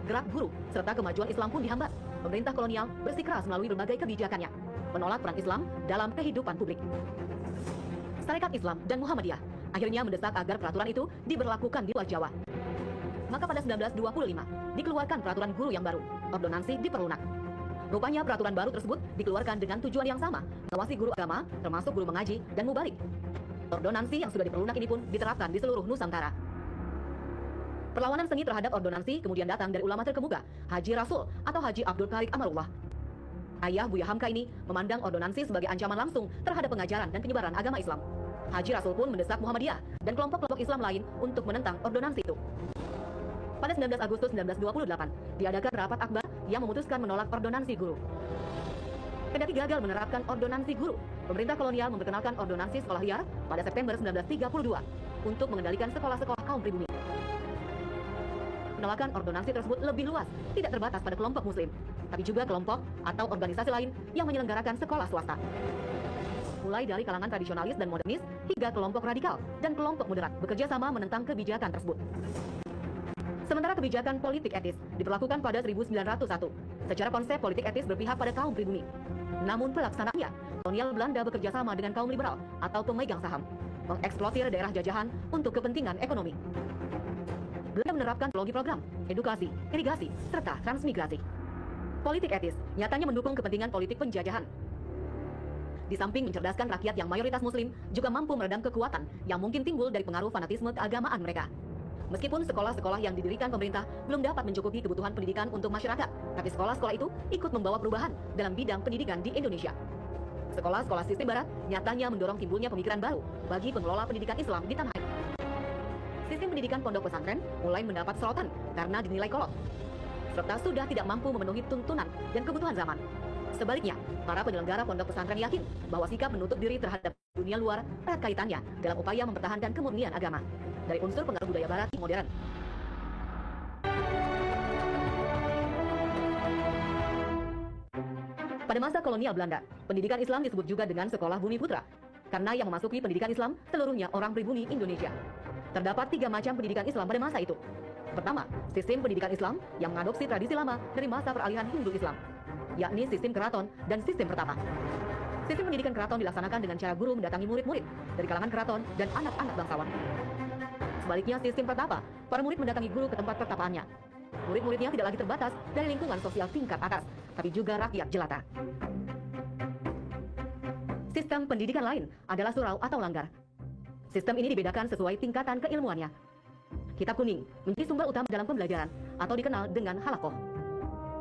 Gerak guru serta kemajuan Islam pun dihambat. Pemerintah kolonial bersikeras melalui berbagai kebijakannya menolak peran Islam dalam kehidupan publik. Sarekat Islam dan Muhammadiyah akhirnya mendesak agar peraturan itu diberlakukan di luar Jawa. Maka pada 1925 dikeluarkan peraturan guru yang baru, ordonansi diperlunak. Rupanya peraturan baru tersebut dikeluarkan dengan tujuan yang sama, mengawasi guru agama, termasuk guru mengaji dan mubalik. Ordonansi yang sudah diperlunak ini pun diterapkan di seluruh Nusantara. Perlawanan sengit terhadap ordonansi kemudian datang dari ulama terkemuka, Haji Rasul atau Haji Abdul Karik Amarullah. Ayah Buya Hamka ini memandang ordonansi sebagai ancaman langsung terhadap pengajaran dan penyebaran agama Islam. Haji Rasul pun mendesak Muhammadiyah dan kelompok-kelompok Islam lain untuk menentang ordonansi itu. Pada 19 Agustus 1928, diadakan rapat akbar yang memutuskan menolak ordonansi guru. Kendati gagal menerapkan ordonansi guru, pemerintah kolonial memperkenalkan ordonansi sekolah liar pada September 1932 untuk mengendalikan sekolah-sekolah kaum pribumi. Penolakan ordonansi tersebut lebih luas, tidak terbatas pada kelompok muslim, tapi juga kelompok atau organisasi lain yang menyelenggarakan sekolah swasta. Mulai dari kalangan tradisionalis dan modernis, hingga kelompok radikal dan kelompok moderat bekerja sama menentang kebijakan tersebut. Sementara kebijakan politik etis diberlakukan pada 1901. Secara konsep politik etis berpihak pada kaum pribumi. Namun pelaksanaannya, kolonial Belanda bekerja sama dengan kaum liberal atau pemegang saham, mengeksploitir daerah jajahan untuk kepentingan ekonomi. Belanda menerapkan teknologi program, edukasi, irigasi, serta transmigrasi. Politik etis nyatanya mendukung kepentingan politik penjajahan. Di samping mencerdaskan rakyat yang mayoritas muslim, juga mampu meredam kekuatan yang mungkin timbul dari pengaruh fanatisme keagamaan mereka. Meskipun sekolah-sekolah yang didirikan pemerintah belum dapat mencukupi kebutuhan pendidikan untuk masyarakat, tapi sekolah-sekolah itu ikut membawa perubahan dalam bidang pendidikan di Indonesia. Sekolah-sekolah sistem barat nyatanya mendorong timbulnya pemikiran baru bagi pengelola pendidikan Islam di tanah air. Sistem pendidikan pondok pesantren mulai mendapat sorotan karena dinilai kolot, serta sudah tidak mampu memenuhi tuntunan dan kebutuhan zaman. Sebaliknya, para penyelenggara pondok pesantren yakin bahwa sikap menutup diri terhadap dunia luar erat kaitannya dalam upaya mempertahankan kemurnian agama dari unsur pengaruh budaya barat modern. Pada masa kolonial Belanda, pendidikan Islam disebut juga dengan Sekolah Bumi Putra, karena yang memasuki pendidikan Islam seluruhnya orang pribumi Indonesia. Terdapat 3 macam pendidikan Islam pada masa itu. Pertama, sistem pendidikan Islam yang mengadopsi tradisi lama dari masa peralihan Hindu Islam, yakni sistem keraton dan sistem pertapa. Sistem pendidikan keraton dilaksanakan dengan cara guru mendatangi murid-murid dari kalangan keraton dan anak-anak bangsawan. Sebaliknya, sistem pertapa, para murid mendatangi guru ke tempat pertapaannya. Murid-muridnya tidak lagi terbatas dari lingkungan sosial tingkat atas, tapi juga rakyat jelata. Sistem pendidikan lain adalah surau atau langgar. Sistem ini dibedakan sesuai tingkatan keilmuannya. Kitab kuning menjadi sumber utama dalam pembelajaran atau dikenal dengan halakoh.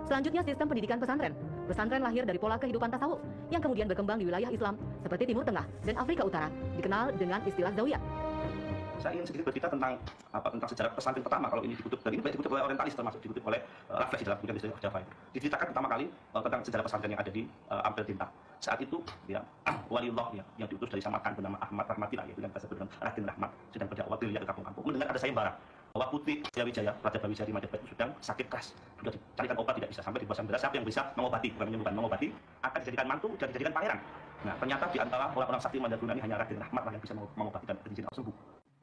Selanjutnya sistem pendidikan pesantren. Pesantren lahir dari pola kehidupan tasawuf yang kemudian berkembang di wilayah Islam seperti Timur Tengah dan Afrika Utara, dikenal dengan istilah zawiyah. Saya ingin sedikit bercerita tentang sejarah pesantren pertama. Kalau ini dikutip dari ini dikutip oleh orientalis, termasuk dikutip oleh Raffles dalam buku History of Java. Diceritakan pertama kali tentang sejarah pesantren yang ada di Ampel Tinta. Saat itu ya waliullah ya, yang diutus dari Samarkand bernama Ahmad Rahmatillah, yaitu yang biasa dengan Raden Rahmat, sedang berdakwah gerilya ke kampung-kampung. Mendengar ada sayembara bahwa Putri Wijaya, Raja Brawijaya di Majapahit itu sedang sakit keras, sudah dicarikan obat tidak bisa, sampai di bawah siapa yang bisa mengobati, bukan menyembuhkan, mengobati, akan dijadikan mantu dan dijadikan pangeran. Nah, ternyata di antara orang-orang sakti Mandaguna ini hanya Raden Rahmat yang bisa mengobati dan berizin sembuh.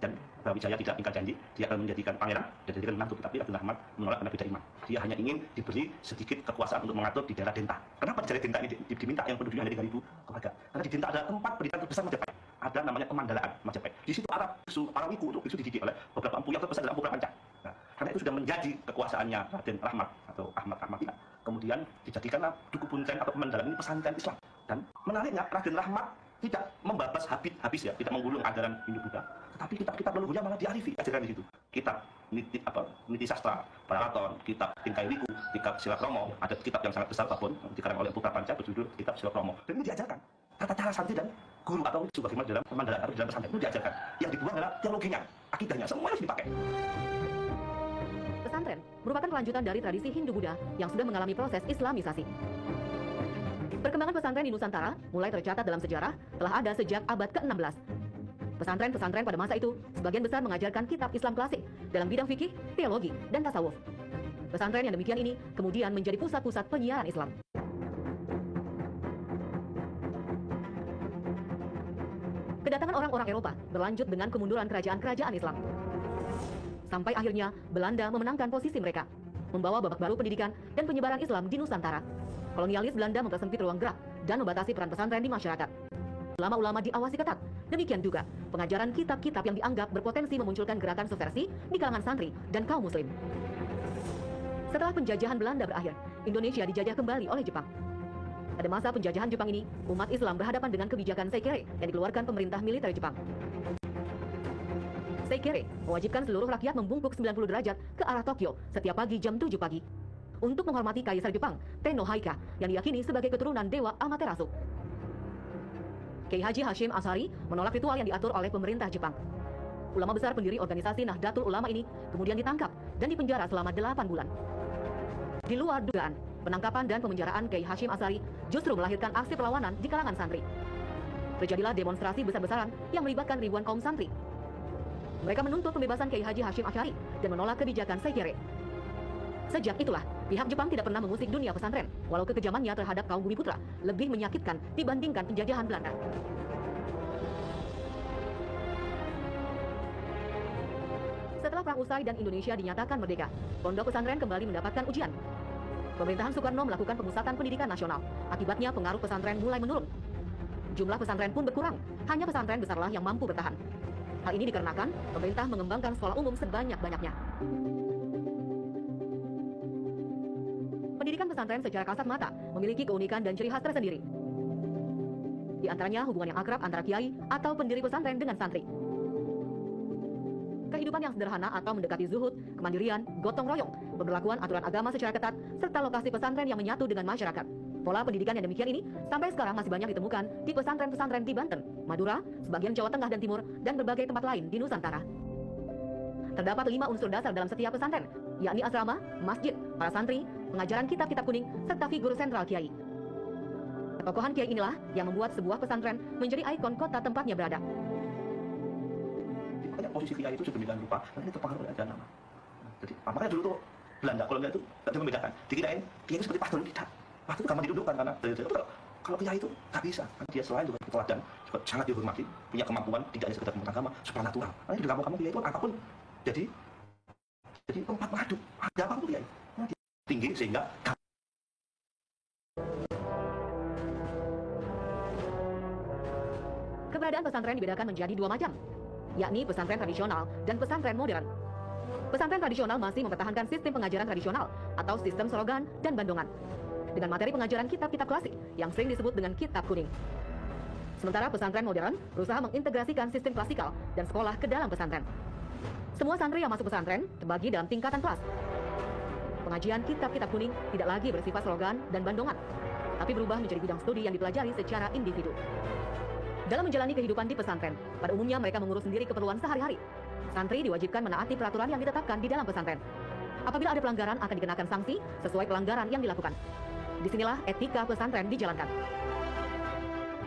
Dan Brawijaya tidak ingkar janji, dia akan menjadikan pangeran dan dijadikan mantu, tetapi Raden Rahmat menolak karena beda iman. Dia hanya ingin diberi sedikit kekuasaan untuk mengatur di daerah Denta. Kenapa di daerah Denta ini diminta yang penduduknya hanya 3.000 keluarga? Karena di Denta ada tempat pendidikan terbesar Majapahit. Ada namanya Pemandalaan Majapahit. Di situ para wiku untuk bisu dididik oleh beberapa empu yang terbesar dalam Empu Prapanca. Nah, karena itu sudah menjadi kekuasaannya Raden Rahmat atau Ahmad Rahmatillah. Kemudian dijadikanlah Duku Puncen atau Pemandalaan ini pesantren Islam. Dan menariknya Raden Rahmat tidak membabas habis ya, tidak menggulung ajaran Hindu Buddha, tetapi kitab-kitab leluhurnya malah diarifi, ajaran di situ. Kitab Niti Sastra, Praraton, kitab Tingkai Wiku, kitab Silakromo, ada kitab yang sangat besar apapun dikarang oleh Empu Prapanca berjudul kitab Silakromo. Dan ini diajarkan tata cara santri dan guru atau sebagaimana dalam Pemandalaan atau dalam pesantren itu diajarkan. Yang dibuang adalah teologinya, akidahnya, semuanya harus dipakai. Pesantren merupakan kelanjutan dari tradisi Hindu Buddha yang sudah mengalami proses Islamisasi. Perkembangan pesantren di Nusantara mulai tercatat dalam sejarah telah ada sejak abad ke-16. Pesantren-pesantren pada masa itu sebagian besar mengajarkan kitab Islam klasik dalam bidang fikih, teologi, dan tasawuf. Pesantren yang demikian ini kemudian menjadi pusat-pusat penyiaran Islam. Kedatangan orang-orang Eropa berlanjut dengan kemunduran kerajaan-kerajaan Islam. Sampai akhirnya Belanda memenangkan posisi mereka, membawa babak baru pendidikan dan penyebaran Islam di Nusantara. Kolonialis Belanda mempersempit ruang gerak dan membatasi peran pesantren di masyarakat. Ulama-ulama diawasi ketat. Demikian juga pengajaran kitab-kitab yang dianggap berpotensi memunculkan gerakan subversi di kalangan santri dan kaum muslim. Setelah penjajahan Belanda berakhir, Indonesia dijajah kembali oleh Jepang. Pada masa penjajahan Jepang ini, umat Islam berhadapan dengan kebijakan Seikere yang dikeluarkan pemerintah militer Jepang. Seikere mewajibkan seluruh rakyat membungkuk 90 derajat ke arah Tokyo setiap pagi jam 7 pagi untuk menghormati Kaisar Jepang, Tenno Haika, yang diyakini sebagai keturunan Dewa Amaterasu. Kiai Haji Hashim Ashari menolak ritual yang diatur oleh pemerintah Jepang. Ulama besar pendiri organisasi Nahdlatul Ulama ini kemudian ditangkap dan dipenjara selama 8 bulan. Di luar dugaan, penangkapan dan pemenjaraan Kiai Hashim Ashari justru melahirkan aksi perlawanan di kalangan santri. Terjadilah demonstrasi besar-besaran yang melibatkan ribuan kaum santri. Mereka menuntut pembebasan Kiai Haji Hashim Ashari dan menolak kebijakan Seikere. Sejak itulah, pihak Jepang tidak pernah mengusik dunia pesantren, walau kekejamannya terhadap kaum Bumiputra lebih menyakitkan dibandingkan penjajahan Belanda. Setelah perang usai dan Indonesia dinyatakan merdeka, pondok pesantren kembali mendapatkan ujian. Pemerintahan Soekarno melakukan pemusatan pendidikan nasional. Akibatnya pengaruh pesantren mulai menurun. Jumlah pesantren pun berkurang, hanya pesantren besarlah yang mampu bertahan. Hal ini dikarenakan pemerintah mengembangkan sekolah umum sebanyak-banyaknya. Pendidikan pesantren secara kasat mata memiliki keunikan dan ciri khas tersendiri. Di antaranya hubungan yang akrab antara kiai atau pendiri pesantren dengan santri. Kehidupan yang sederhana atau mendekati zuhud, kemandirian, gotong royong, pemberlakuan aturan agama secara ketat, serta lokasi pesantren yang menyatu dengan masyarakat. Pola pendidikan yang demikian ini sampai sekarang masih banyak ditemukan di pesantren-pesantren di Banten, Madura, sebagian Jawa Tengah dan Timur, dan berbagai tempat lain di Nusantara. Terdapat 5 unsur dasar dalam setiap pesantren, yakni asrama, masjid, para santri, pengajaran kitab-kitab kuning, serta figur sentral kiai. Ketokohan kiai inilah yang membuat sebuah pesantren menjadi ikon kota tempatnya berada. Makanya posisi kiai itu sedemikian rupa, karena ini terpengaruh oleh ajaran nama. Jadi, makanya dulu tuh Belanda, kalau enggak itu tidak bisa membedakan. Dikirain kiai itu seperti pastor, tidak. Waktu itu gampang didudukkan karena kalau kiai itu nggak bisa, karena dia selain juga teladan, juga sangat dihormati, punya kemampuan tidak hanya sekedar agama, supranatural. Karena di kampung-kampung kiai itu apapun jadi tempat mengadu, ada apapun kiai tinggi sehingga keberadaan pesantren dibedakan menjadi 2 macam, yakni pesantren tradisional dan pesantren modern. Pesantren tradisional masih mempertahankan sistem pengajaran tradisional atau sistem slogan dan bandongan, dengan materi pengajaran kitab-kitab klasik yang sering disebut dengan kitab kuning. Sementara pesantren modern berusaha mengintegrasikan sistem klasikal dan sekolah ke dalam pesantren. Semua santri yang masuk pesantren terbagi dalam tingkatan kelas. Pengajian kitab-kitab kuning tidak lagi bersifat slogan dan bandongan, tapi berubah menjadi bidang studi yang dipelajari secara individu. Dalam menjalani kehidupan di pesantren, pada umumnya mereka mengurus sendiri keperluan sehari-hari. Santri diwajibkan menaati peraturan yang ditetapkan di dalam pesantren. Apabila ada pelanggaran, akan dikenakan sanksi sesuai pelanggaran yang dilakukan. Disinilah etika pesantren dijalankan.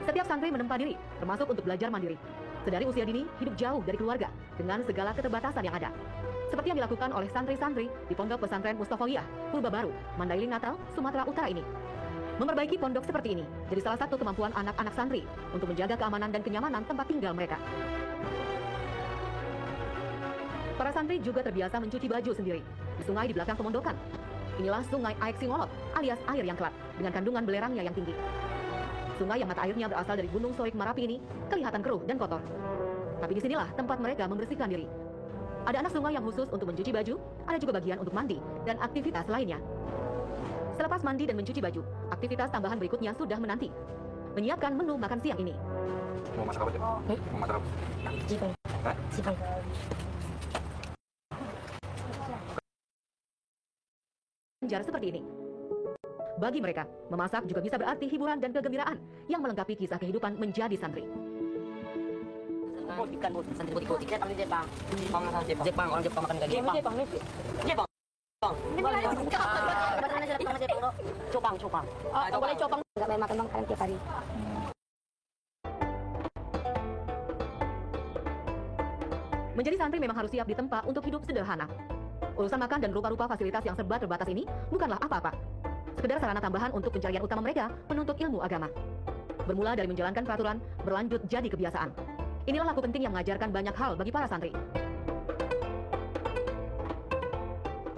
Setiap santri menempa diri, termasuk untuk belajar mandiri. Sedari usia dini, hidup jauh dari keluarga, dengan segala keterbatasan yang ada. Seperti yang dilakukan oleh santri-santri di Pondok Pesantren Mustafawiyah, Purba Baru, Mandailing Natal, Sumatera Utara ini. Memperbaiki pondok seperti ini, jadi salah satu kemampuan anak-anak santri untuk menjaga keamanan dan kenyamanan tempat tinggal mereka. Para santri juga terbiasa mencuci baju sendiri di sungai di belakang pemondokan. Inilah sungai Aek Singolot, alias air yang kelak, dengan kandungan belerangnya yang tinggi. Sungai yang mata airnya berasal dari Gunung Soik Marapi ini kelihatan keruh dan kotor. Tapi disinilah tempat mereka membersihkan diri. Ada anak sungai yang khusus untuk mencuci baju, ada juga bagian untuk mandi dan aktivitas lainnya. Selepas mandi dan mencuci baju, aktivitas tambahan berikutnya sudah menanti. Menyiapkan menu makan siang ini. Mau masak apa, Cik? Mau masak apa? Sipang. Hah? Sipang. Seperti ini. Bagi mereka, memasak juga bisa berarti hiburan dan kegembiraan yang melengkapi kisah kehidupan menjadi santri. Ikan bu, santri putih-putih. Jepang di Jepang. Jepang, orang Jepang makan kayak Jepang. Jepang. Copang. Oh, boleh copang. Enggak boleh makan makanan tiap hari. Menjadi santri memang harus siap ditempa untuk hidup sederhana. Urusan makan dan rupa-rupa fasilitas yang serba terbatas ini bukanlah apa-apa. Sekedar sarana tambahan untuk pencarian utama mereka menuntut ilmu agama. Bermula dari menjalankan peraturan, berlanjut jadi kebiasaan. Inilah laku penting yang mengajarkan banyak hal bagi para santri.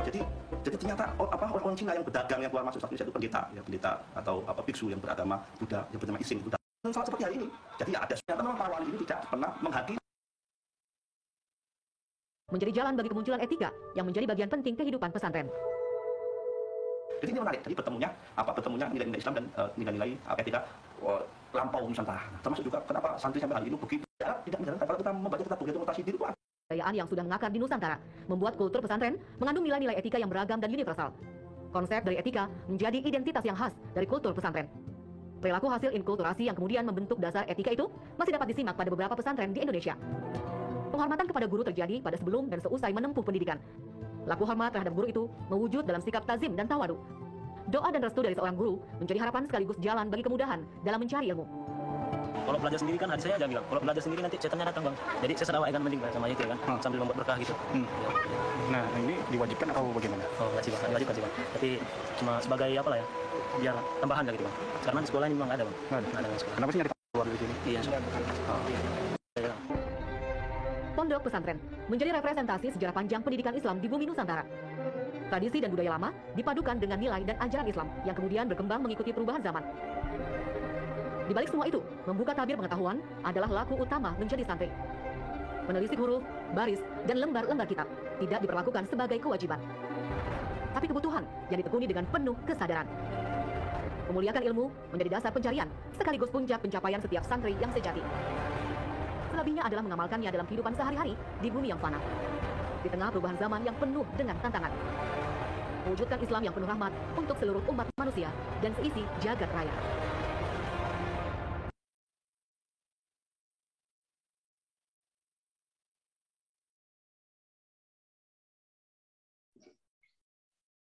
Jadi ternyata orang Cina yang berdagang yang keluar masuk satu itu pendeta atau biksu yang beragama Buddha yang bernama Ising Buddha. Sama seperti hari ini. Jadi ya ada ternyata memang para wali ini tidak pernah menghakimi. Menjadi jalan bagi kemunculan etika yang menjadi bagian penting kehidupan pesantren. Jadi ini menarik. Jadi bertemunya nilai-nilai Islam dan nilai-nilai etika lampau Nusantara. Termasuk juga kenapa santri sampai hari ini begitu tidak menjalankan kalau kita membaca kitab Bukit Mutasi diri itu kebudayaan yang sudah mengakar di Nusantara, membuat kultur pesantren mengandung nilai-nilai etika yang beragam dan universal. Konsep dari etika menjadi identitas yang khas dari kultur pesantren. Perilaku hasil inkulturasi yang kemudian membentuk dasar etika itu masih dapat disimak pada beberapa pesantren di Indonesia. Penghormatan kepada guru terjadi pada sebelum dan seusai menempuh pendidikan. Laku hormat terhadap guru itu mewujud dalam sikap tazim dan tawadu. Doa dan restu dari seorang guru menjadi harapan sekaligus jalan bagi kemudahan dalam mencari ilmu. Kalau belajar sendiri kan hadis saya aja bilang, kalau belajar sendiri nanti setannya datang bang. Jadi saya sedawai kan mending sama itu kan, sambil membuat berkah gitu. Ya. Nah ini diwajibkan atau bagaimana? Oh wajib bang, diwajibkan sih bang. Tapi cuma sebagai apa lah ya, biar tambahan lah gitu bang. Karena di sekolah ini memang nggak ada bang. Nggak ada sekolah. Kenapa sih nyari keluar dari sini? Iya. Pondok pesantren menjadi representasi sejarah panjang pendidikan Islam di bumi Nusantara. Tradisi dan budaya lama dipadukan dengan nilai dan ajaran Islam yang kemudian berkembang mengikuti perubahan zaman. Di balik semua itu, membuka tabir pengetahuan adalah laku utama menjadi santri. Menelisik huruf, baris, dan lembar-lembar kitab tidak diperlakukan sebagai kewajiban, tapi kebutuhan yang ditekuni dengan penuh kesadaran. Memuliakan ilmu menjadi dasar pencarian, sekaligus puncak pencapaian setiap santri yang sejati. Selebihnya adalah mengamalkannya dalam kehidupan sehari-hari di bumi yang fana. Di tengah perubahan zaman yang penuh dengan tantangan. Mewujudkan Islam yang penuh rahmat untuk seluruh umat manusia dan seisi jagat raya.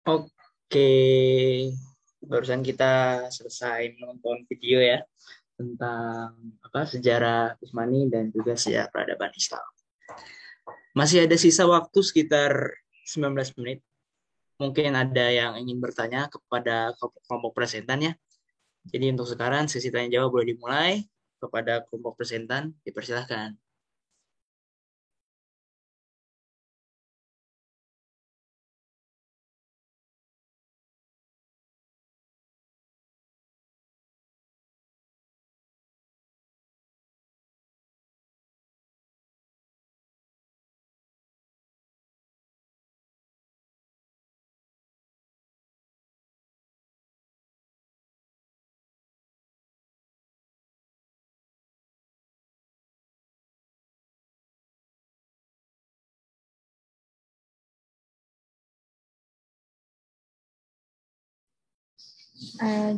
Oke, barusan kita selesai menonton video ya tentang sejarah Utsmani dan juga sejarah peradaban Islam. Masih ada sisa waktu sekitar 19 menit. Mungkin ada yang ingin bertanya kepada kelompok presentan ya. Jadi untuk sekarang sesi tanya jawab boleh dimulai. Kepada kelompok presentan dipersilahkan.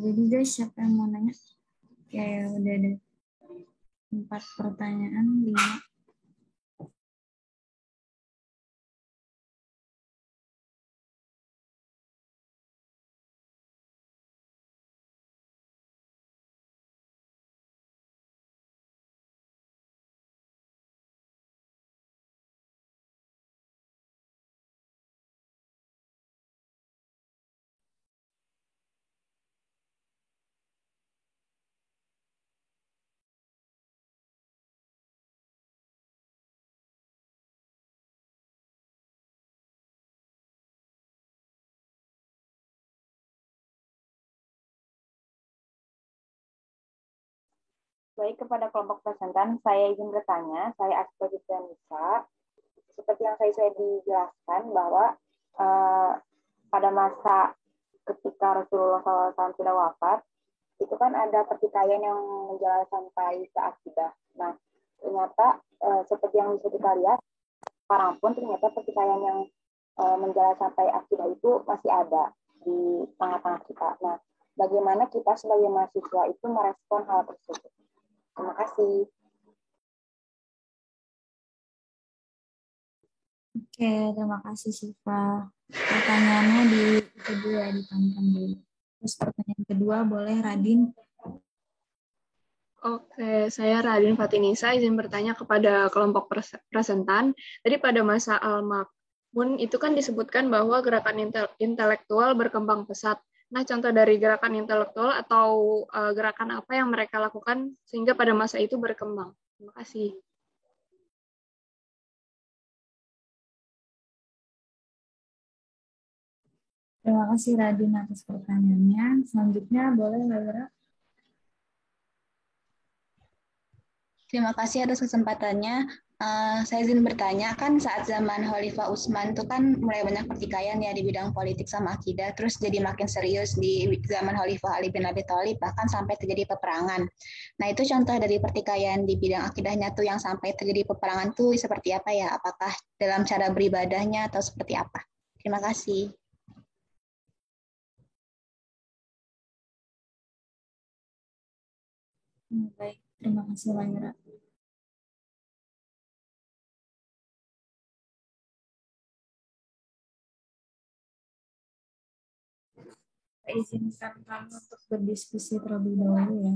Jadi guys, siapa yang mau nanya? Kayak udah ada 4 pertanyaan, 5. Baik, kepada kelompok presentan, saya izin bertanya. Saya Asma Nisa. Seperti yang saya dijelaskan bahwa pada masa ketika Rasulullah SAW sudah wafat, itu kan ada pertikaian yang menjalar sampai ke akidah. Nah, ternyata seperti yang bisa kita lihat, sekarang pun ternyata pertikaian yang menjalar sampai akidah itu masih ada di tengah-tengah kita. Nah, bagaimana kita sebagai mahasiswa itu merespon hal tersebut? Terima kasih. Oke, terima kasih Siva. Pertanyaannya di kedua ditonton dulu. Terus pertanyaan kedua boleh Radin. Oke, saya Radin Fatinisa izin bertanya kepada kelompok presentan. Tadi pada masa Al-Ma'mun itu kan disebutkan bahwa gerakan intelektual berkembang pesat. Nah, contoh dari gerakan intelektual atau gerakan apa yang mereka lakukan sehingga pada masa itu berkembang? Terima kasih. Terima kasih Radin atas pertanyaannya. Selanjutnya boleh Laura. Terima kasih atas kesempatannya. Saya izin bertanya, kan saat zaman Khalifah Utsman itu kan mulai banyak pertikaian ya di bidang politik sama akidah, terus jadi makin serius di zaman Khalifah Ali bin Abi Thalib, bahkan sampai terjadi peperangan. Nah, itu contoh dari pertikaian di bidang akidahnya tuh yang sampai terjadi peperangan tuh seperti apa ya? Apakah dalam cara beribadahnya atau seperti apa? Terima kasih. Baik, terima kasih Maira. Saya izinkan kami untuk berdiskusi terlebih dahulu ya.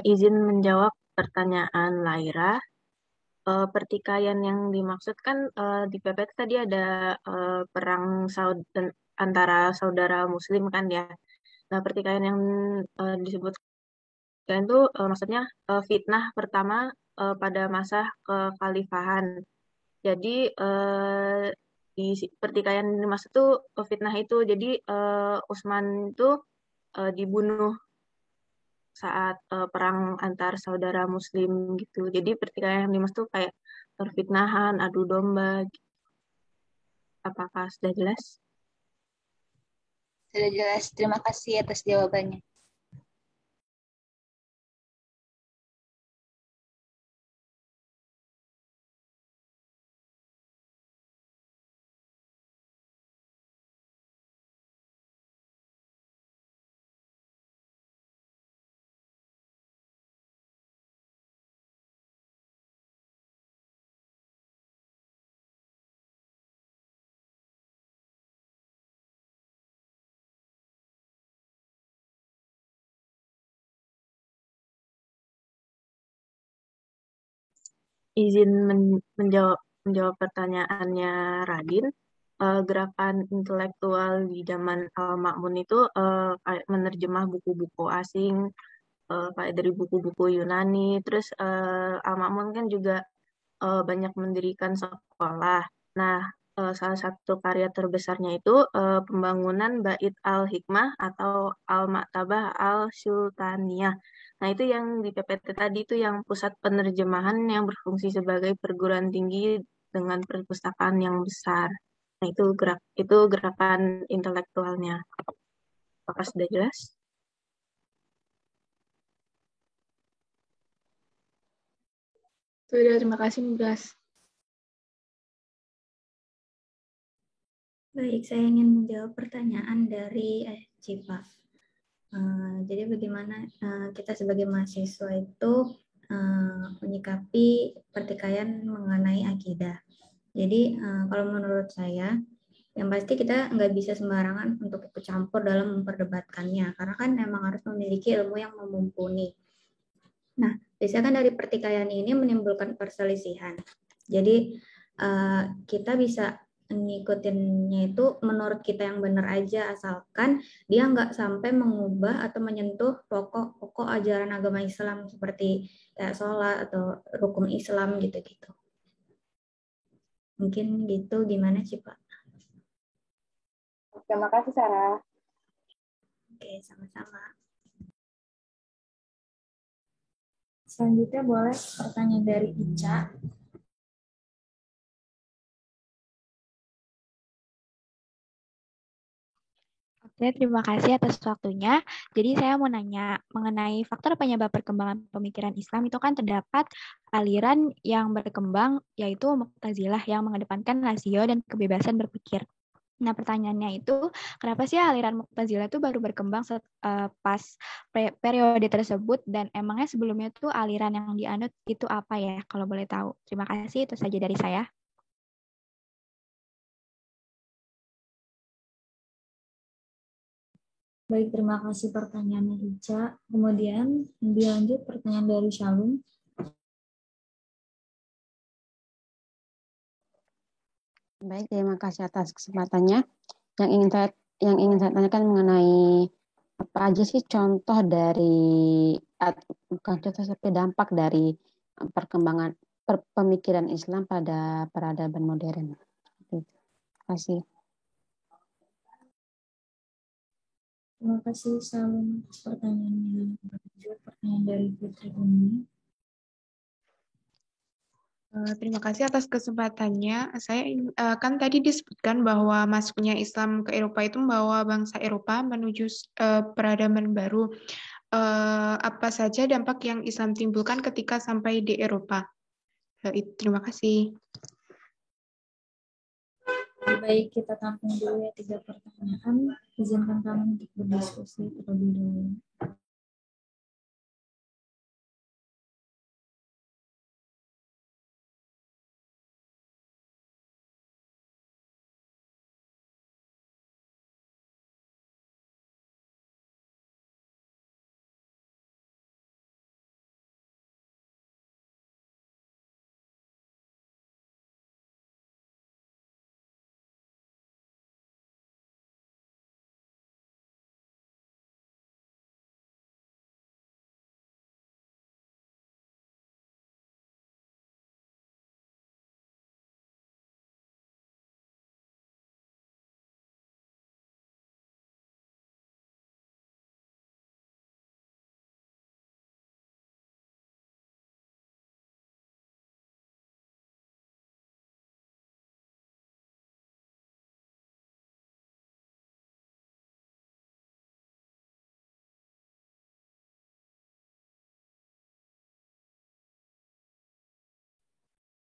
Izin menjawab pertanyaan Laira. Pertikaian yang dimaksud kan di PPT tadi ada perang antara saudara Muslim kan ya. Nah, pertikaian yang disebutkan itu maksudnya fitnah pertama pada masa kekhalifahan. Jadi di pertikaian yang dimaksud itu fitnah itu. Jadi Utsman itu dibunuh saat perang antar saudara Muslim gitu. Jadi pertikaian yang dimaksud tuh kayak perfitnahan, adu domba. Gitu. Apakah sudah jelas? Sudah jelas. Terima kasih atas jawabannya. Izin menjawab pertanyaannya Radin. Gerakan intelektual di zaman Al-Ma'mun itu kayak menerjemah buku-buku asing, kayak dari buku-buku Yunani. Terus Al-Ma'mun kan juga banyak mendirikan sekolah. Nah, salah satu karya terbesarnya itu pembangunan Bait al-Hikmah atau Al-Maktabah al-Sultaniyah. Nah, itu yang di PPT tadi itu yang pusat penerjemahan yang berfungsi sebagai perguruan tinggi dengan perpustakaan yang besar. Nah, itu gerakan intelektualnya. Apakah sudah jelas? Sudah, terima kasih Mubas. Baik, saya ingin menjawab pertanyaan dari Cipa. Jadi bagaimana kita sebagai mahasiswa itu menyikapi pertikaian mengenai akidah. Jadi kalau menurut saya, yang pasti kita nggak bisa sembarangan untuk ikut campur dalam memperdebatkannya, karena kan memang harus memiliki ilmu yang mumpuni. Nah, biasanya kan dari pertikaian ini menimbulkan perselisihan. Jadi kita bisa ngikutinnya itu menurut kita yang benar aja, asalkan dia nggak sampai mengubah atau menyentuh pokok-pokok ajaran agama Islam seperti kayak sholat atau rukun Islam gitu-gitu. Mungkin gitu, gimana sih Pak? Terima kasih Sarah. Oke, sama-sama. Selanjutnya boleh pertanyaan dari Ica. Oke, terima kasih atas waktunya. Jadi saya mau nanya mengenai faktor penyebab perkembangan pemikiran Islam itu kan terdapat aliran yang berkembang yaitu Mu'tazilah yang mengedepankan rasio dan kebebasan berpikir. Nah, pertanyaannya itu, kenapa sih aliran Mu'tazilah itu baru berkembang pas periode tersebut, dan emangnya sebelumnya tuh aliran yang dianut itu apa ya, kalau boleh tahu? Terima kasih, itu saja dari saya. Baik, terima kasih pertanyaannya Ica. Kemudian dilanjut pertanyaan dari Shalom. Baik, terima kasih atas kesempatannya. Yang ingin saya tanyakan mengenai apa aja sih contoh dari bukan contoh tapi dampak dari perkembangan pemikiran Islam pada peradaban modern. Terima kasih. Terima kasih Shalom atas pertanyaannya. Lanjut pertanyaan dari Putri Umi. Terima kasih atas kesempatannya. Saya kan tadi disebutkan bahwa masuknya Islam ke Eropa itu membawa bangsa Eropa menuju peradaban baru. Apa saja dampak yang Islam timbulkan ketika sampai di Eropa? Terima kasih. Baik, kita tampung dulu ya 3 pertanyaan. Izinkan kami untuk berdiskusi terlebih dahulu.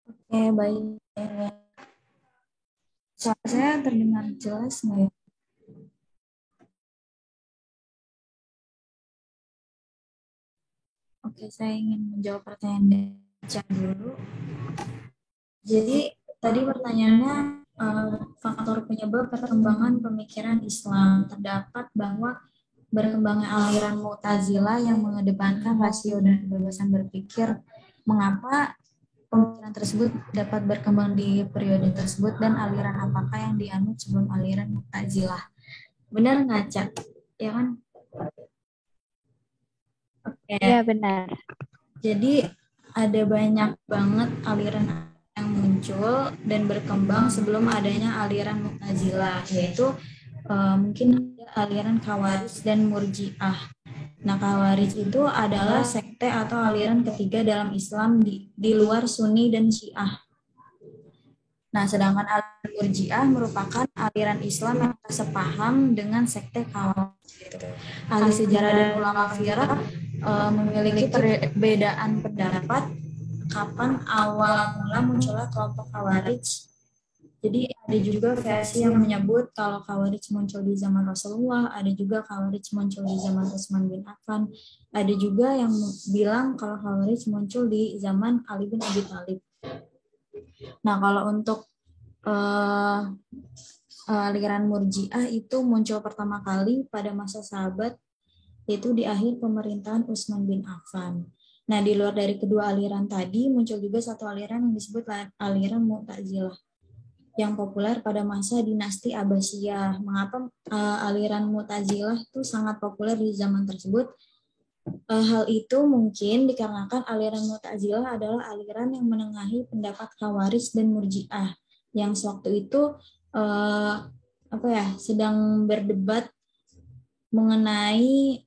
Oke, baik. Suara saya terdengar jelas nggak ya? Oke, saya ingin menjawab pertanyaan dari Ica dulu. Jadi, tadi pertanyaannya, faktor penyebab perkembangan pemikiran Islam. Terdapat bahwa berkembangnya aliran Mu'tazilah yang mengedepankan rasio dan kebebasan berpikir. Mengapa pemikiran tersebut dapat berkembang di periode tersebut, dan aliran apakah yang dianut sebelum aliran Mu'tazilah? Benar nggak, Cak? Ya kan? Oke. Iya, benar. Jadi ada banyak banget aliran yang muncul dan berkembang sebelum adanya aliran Mu'tazilah, yaitu mungkin aliran Khawarij dan Murji'ah. Nah, Khawarij itu adalah sekte atau aliran ketiga dalam Islam di luar Sunni dan Syiah. Nah, sedangkan aliran Murji'ah merupakan aliran Islam yang sepaham dengan sekte Khawarij. Ahli sejarah dan ulama firqah memiliki perbedaan pendapat kapan awal mula munculnya kelompok Khawarij. Jadi ada juga versi yang menyebut kalau Khawarij muncul di zaman Rasulullah, ada juga Khawarij muncul di zaman Utsman bin Affan, ada juga yang bilang kalau Khawarij muncul di zaman Ali bin Abi Thalib. Nah, kalau untuk aliran Murji'ah itu muncul pertama kali pada masa sahabat, yaitu di akhir pemerintahan Utsman bin Affan. Nah, di luar dari kedua aliran tadi, muncul juga satu aliran yang disebut aliran Mu'tazilah, yang populer pada masa dinasti Abbasiyah. Mengapa aliran Mu'tazilah itu sangat populer di zaman tersebut? Hal itu mungkin dikarenakan aliran Mu'tazilah adalah aliran yang menengahi pendapat Khawarij dan Murji'ah, yang sewaktu itu sedang berdebat mengenai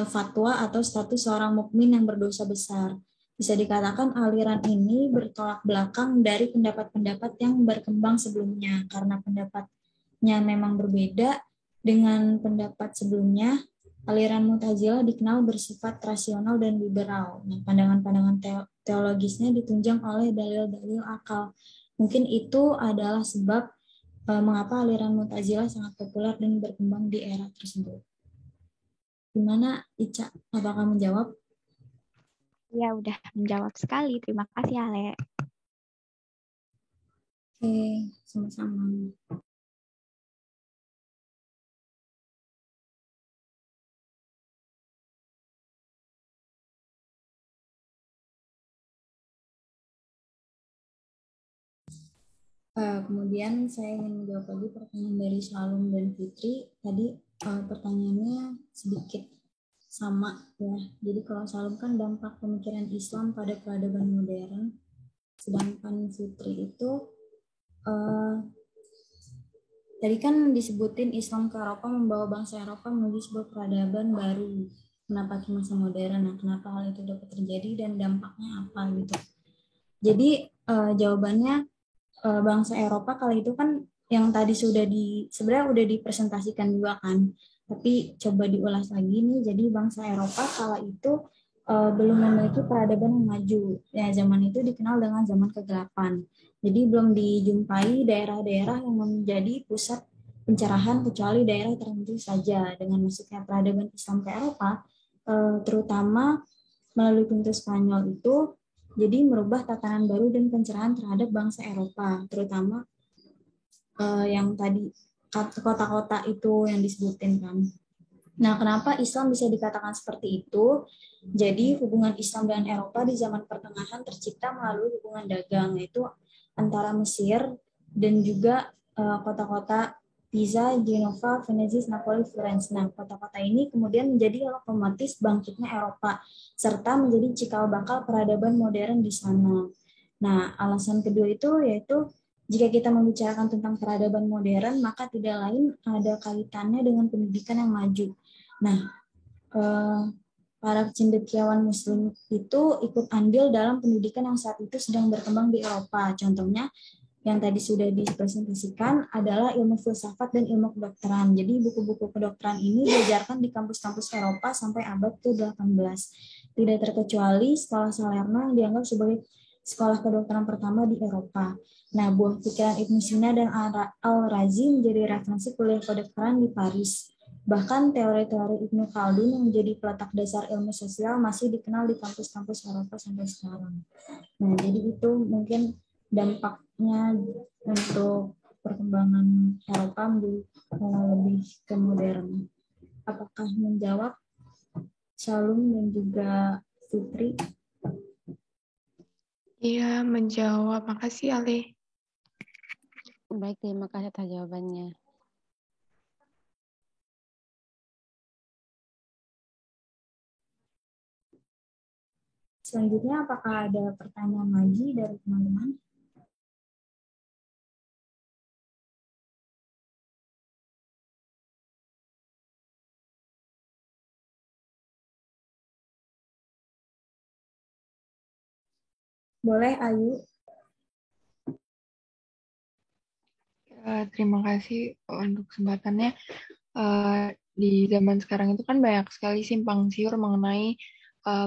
fatwa atau status seorang mukmin yang berdosa besar. Bisa dikatakan aliran ini bertolak belakang dari pendapat-pendapat yang berkembang sebelumnya, karena pendapatnya memang berbeda dengan pendapat sebelumnya. Aliran Mu'tazilah dikenal bersifat rasional dan liberal. Nah, pandangan-pandangan teologisnya ditunjang oleh dalil-dalil akal. Mungkin itu adalah sebab mengapa aliran Mu'tazilah sangat populer dan berkembang di era tersebut. Gimana Ica? Apakah menjawab? Ya, udah menjawab sekali. Terima kasih, Ale. Oke, sama-sama. Kemudian saya ingin menjawab lagi pertanyaan dari Salum dan Fitri. Tadi pertanyaannya sedikit sama ya. Jadi kalau Salum kan dampak pemikiran Islam pada peradaban modern, sedangkan Fitri itu tadi kan disebutin Islam ke Eropa membawa bangsa Eropa menuju sebuah peradaban baru menapaki masa modern. Nah, kenapa hal itu dapat terjadi dan dampaknya apa gitu? Jadi jawabannya bangsa Eropa kali itu kan yang tadi sebenarnya udah dipresentasikan juga kan, tapi coba diulas lagi nih. Jadi bangsa Eropa kala itu belum memiliki peradaban yang maju. Ya, zaman itu dikenal dengan zaman kegelapan. Jadi belum dijumpai daerah-daerah yang menjadi pusat pencerahan kecuali daerah tertentu saja. Dengan masuknya peradaban Islam ke Eropa, terutama melalui pintu Spanyol itu, jadi merubah tatanan baru dan pencerahan terhadap bangsa Eropa, terutama yang tadi kota-kota itu yang disebutin kan. Nah, kenapa Islam bisa dikatakan seperti itu? Jadi hubungan Islam dan Eropa di zaman pertengahan tercipta melalui hubungan dagang, yaitu antara Mesir dan juga kota-kota Pisa, Genova, Venice, Napoli, Florence. Nah, kota-kota ini kemudian menjadi lokomotif bangkitnya Eropa, serta menjadi cikal bakal peradaban modern di sana. Nah, alasan kedua itu yaitu jika kita membicarakan tentang peradaban modern, maka tidak lain ada kaitannya dengan pendidikan yang maju. Nah, para cendekiawan Muslim itu ikut andil dalam pendidikan yang saat itu sedang berkembang di Eropa. Contohnya, yang tadi sudah dipresentasikan adalah ilmu filsafat dan ilmu kedokteran. Jadi buku-buku kedokteran ini diajarkan di kampus-kampus Eropa sampai abad ke-18. Tidak terkecuali sekolah Salerno yang dianggap sebagai sekolah kedokteran pertama di Eropa. Nah, buah pikiran Ibnu Sina dan Al-Razi menjadi referensi kuliah kedokteran di Paris. Bahkan teori-teori Ibnu Khaldun yang menjadi peletak dasar ilmu sosial masih dikenal di kampus-kampus Eropa sampai sekarang. Nah, jadi itu mungkin dampaknya untuk perkembangan Eropa menjadi lebih ke modern. Apakah menjawab Shalom dan juga Fitri? Iya, menjawab. Makasih, Ale. Baik, terima kasih atas jawabannya. Selanjutnya, apakah ada pertanyaan lagi dari teman-teman? Boleh, Ayu. Terima kasih untuk kesempatannya. Di zaman sekarang itu kan banyak sekali simpang siur mengenai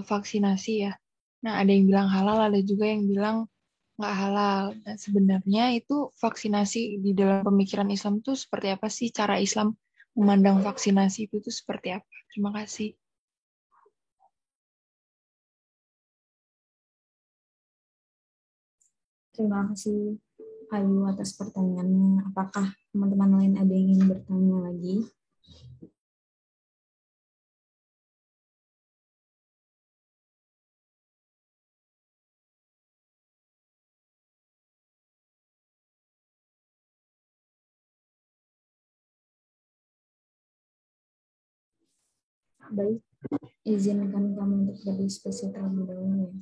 vaksinasi ya. Nah, ada yang bilang halal, ada juga yang bilang nggak halal. Nah, sebenarnya itu vaksinasi di dalam pemikiran Islam itu seperti apa sih? Cara Islam memandang vaksinasi itu seperti apa? Terima kasih. Terima kasih Ayu atas pertanyaannya. Apakah teman-teman lain ada yang ingin bertanya lagi? Baik, izinkan kami untuk berdiskusi terlebih dahulu ya.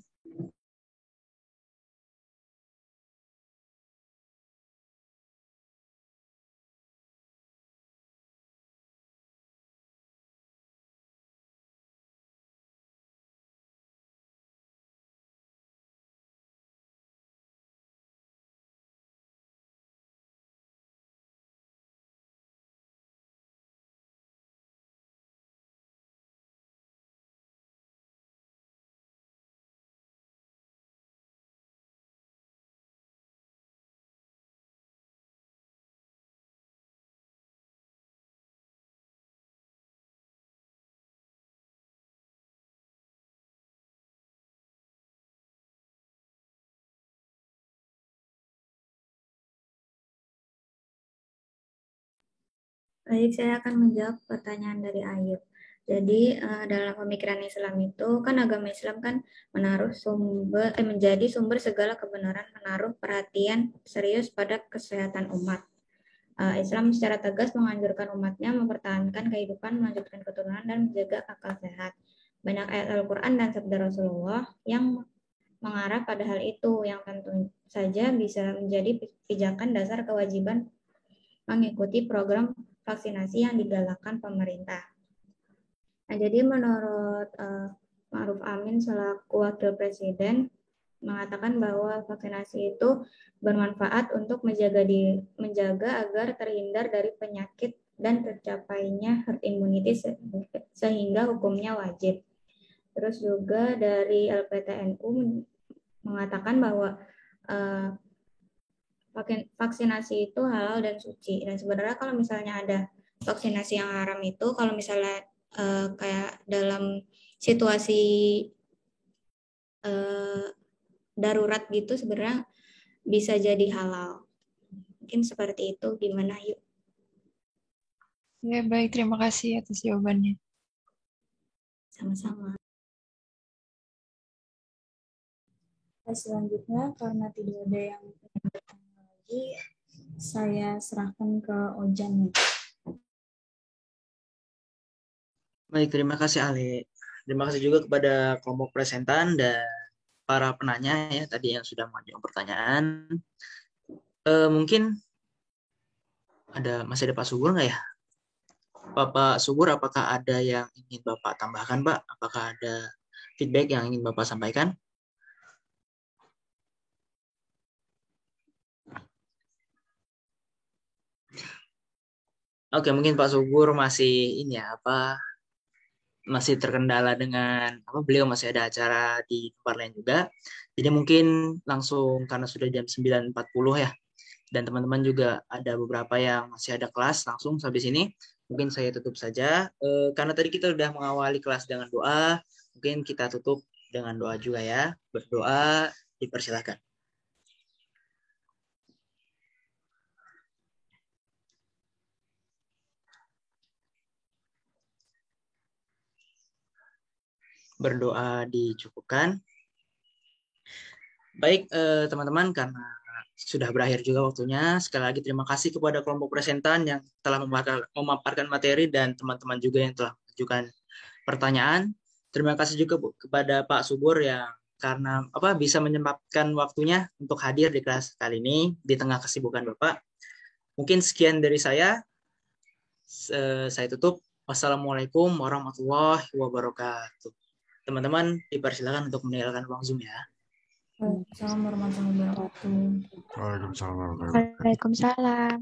Baik, saya akan menjawab pertanyaan dari Ayu. Jadi dalam pemikiran Islam itu kan agama Islam kan menjadi sumber segala kebenaran, menaruh perhatian serius pada kesehatan umat. Islam secara tegas menganjurkan umatnya mempertahankan kehidupan, melanjutkan keturunan, dan menjaga akal sehat. Banyak ayat Al-Quran dan sabda Rasulullah yang mengarah pada hal itu, yang tentu saja bisa menjadi pijakan dasar kewajiban mengikuti program vaksinasi yang digalakkan pemerintah. Nah, jadi menurut Ma'ruf Amin selaku Wakil Presiden mengatakan bahwa vaksinasi itu bermanfaat untuk menjaga agar terhindar dari penyakit dan tercapainya herd immunity sehingga hukumnya wajib. Terus juga dari LPTNU mengatakan bahwa vaksinasi itu halal dan suci. Dan sebenarnya kalau misalnya ada vaksinasi yang haram itu, kalau misalnya kayak dalam situasi darurat gitu, sebenarnya bisa jadi halal. Mungkin seperti itu. Gimana, Yuk? Ya, baik. Terima kasih atas jawabannya. Sama-sama. Selanjutnya, karena tidak ada yang bertanya lagi, saya serahkan ke Ojan. Baik, terima kasih Ale. Terima kasih juga kepada kelompok presentan dan para penanya ya tadi yang sudah mengajukan pertanyaan. Mungkin masih ada Pak Subur nggak ya? Bapak Subur, apakah ada yang ingin Bapak tambahkan, Pak? Apakah ada feedback yang ingin Bapak sampaikan? Oke, mungkin Pak Subur masih masih terkendala dengan beliau masih ada acara di tempat lain juga. Jadi mungkin langsung karena sudah jam 9.40 ya. Dan teman-teman juga ada beberapa yang masih ada kelas langsung sampai sini. Mungkin saya tutup saja. Karena tadi kita sudah mengawali kelas dengan doa, mungkin kita tutup dengan doa juga ya. Berdoa, dipersilakan. Berdoa dicukupkan. Baik teman-teman, karena sudah berakhir juga waktunya, sekali lagi terima kasih kepada kelompok presentan yang telah memaparkan materi dan teman-teman juga yang telah mengajukan pertanyaan. Terima kasih juga kepada Pak Subur yang karena bisa menyempatkan waktunya untuk hadir di kelas kali ini di tengah kesibukan Bapak. Mungkin sekian dari saya tutup. Wassalamualaikum warahmatullahi wabarakatuh. Teman-teman dipersilakan untuk meninggalkan ruang Zoom ya. Waalaikumsalam warahmatullahi wabarakatuh. Waalaikumsalam warahmatullahi wabarakatuh. Waalaikumsalam.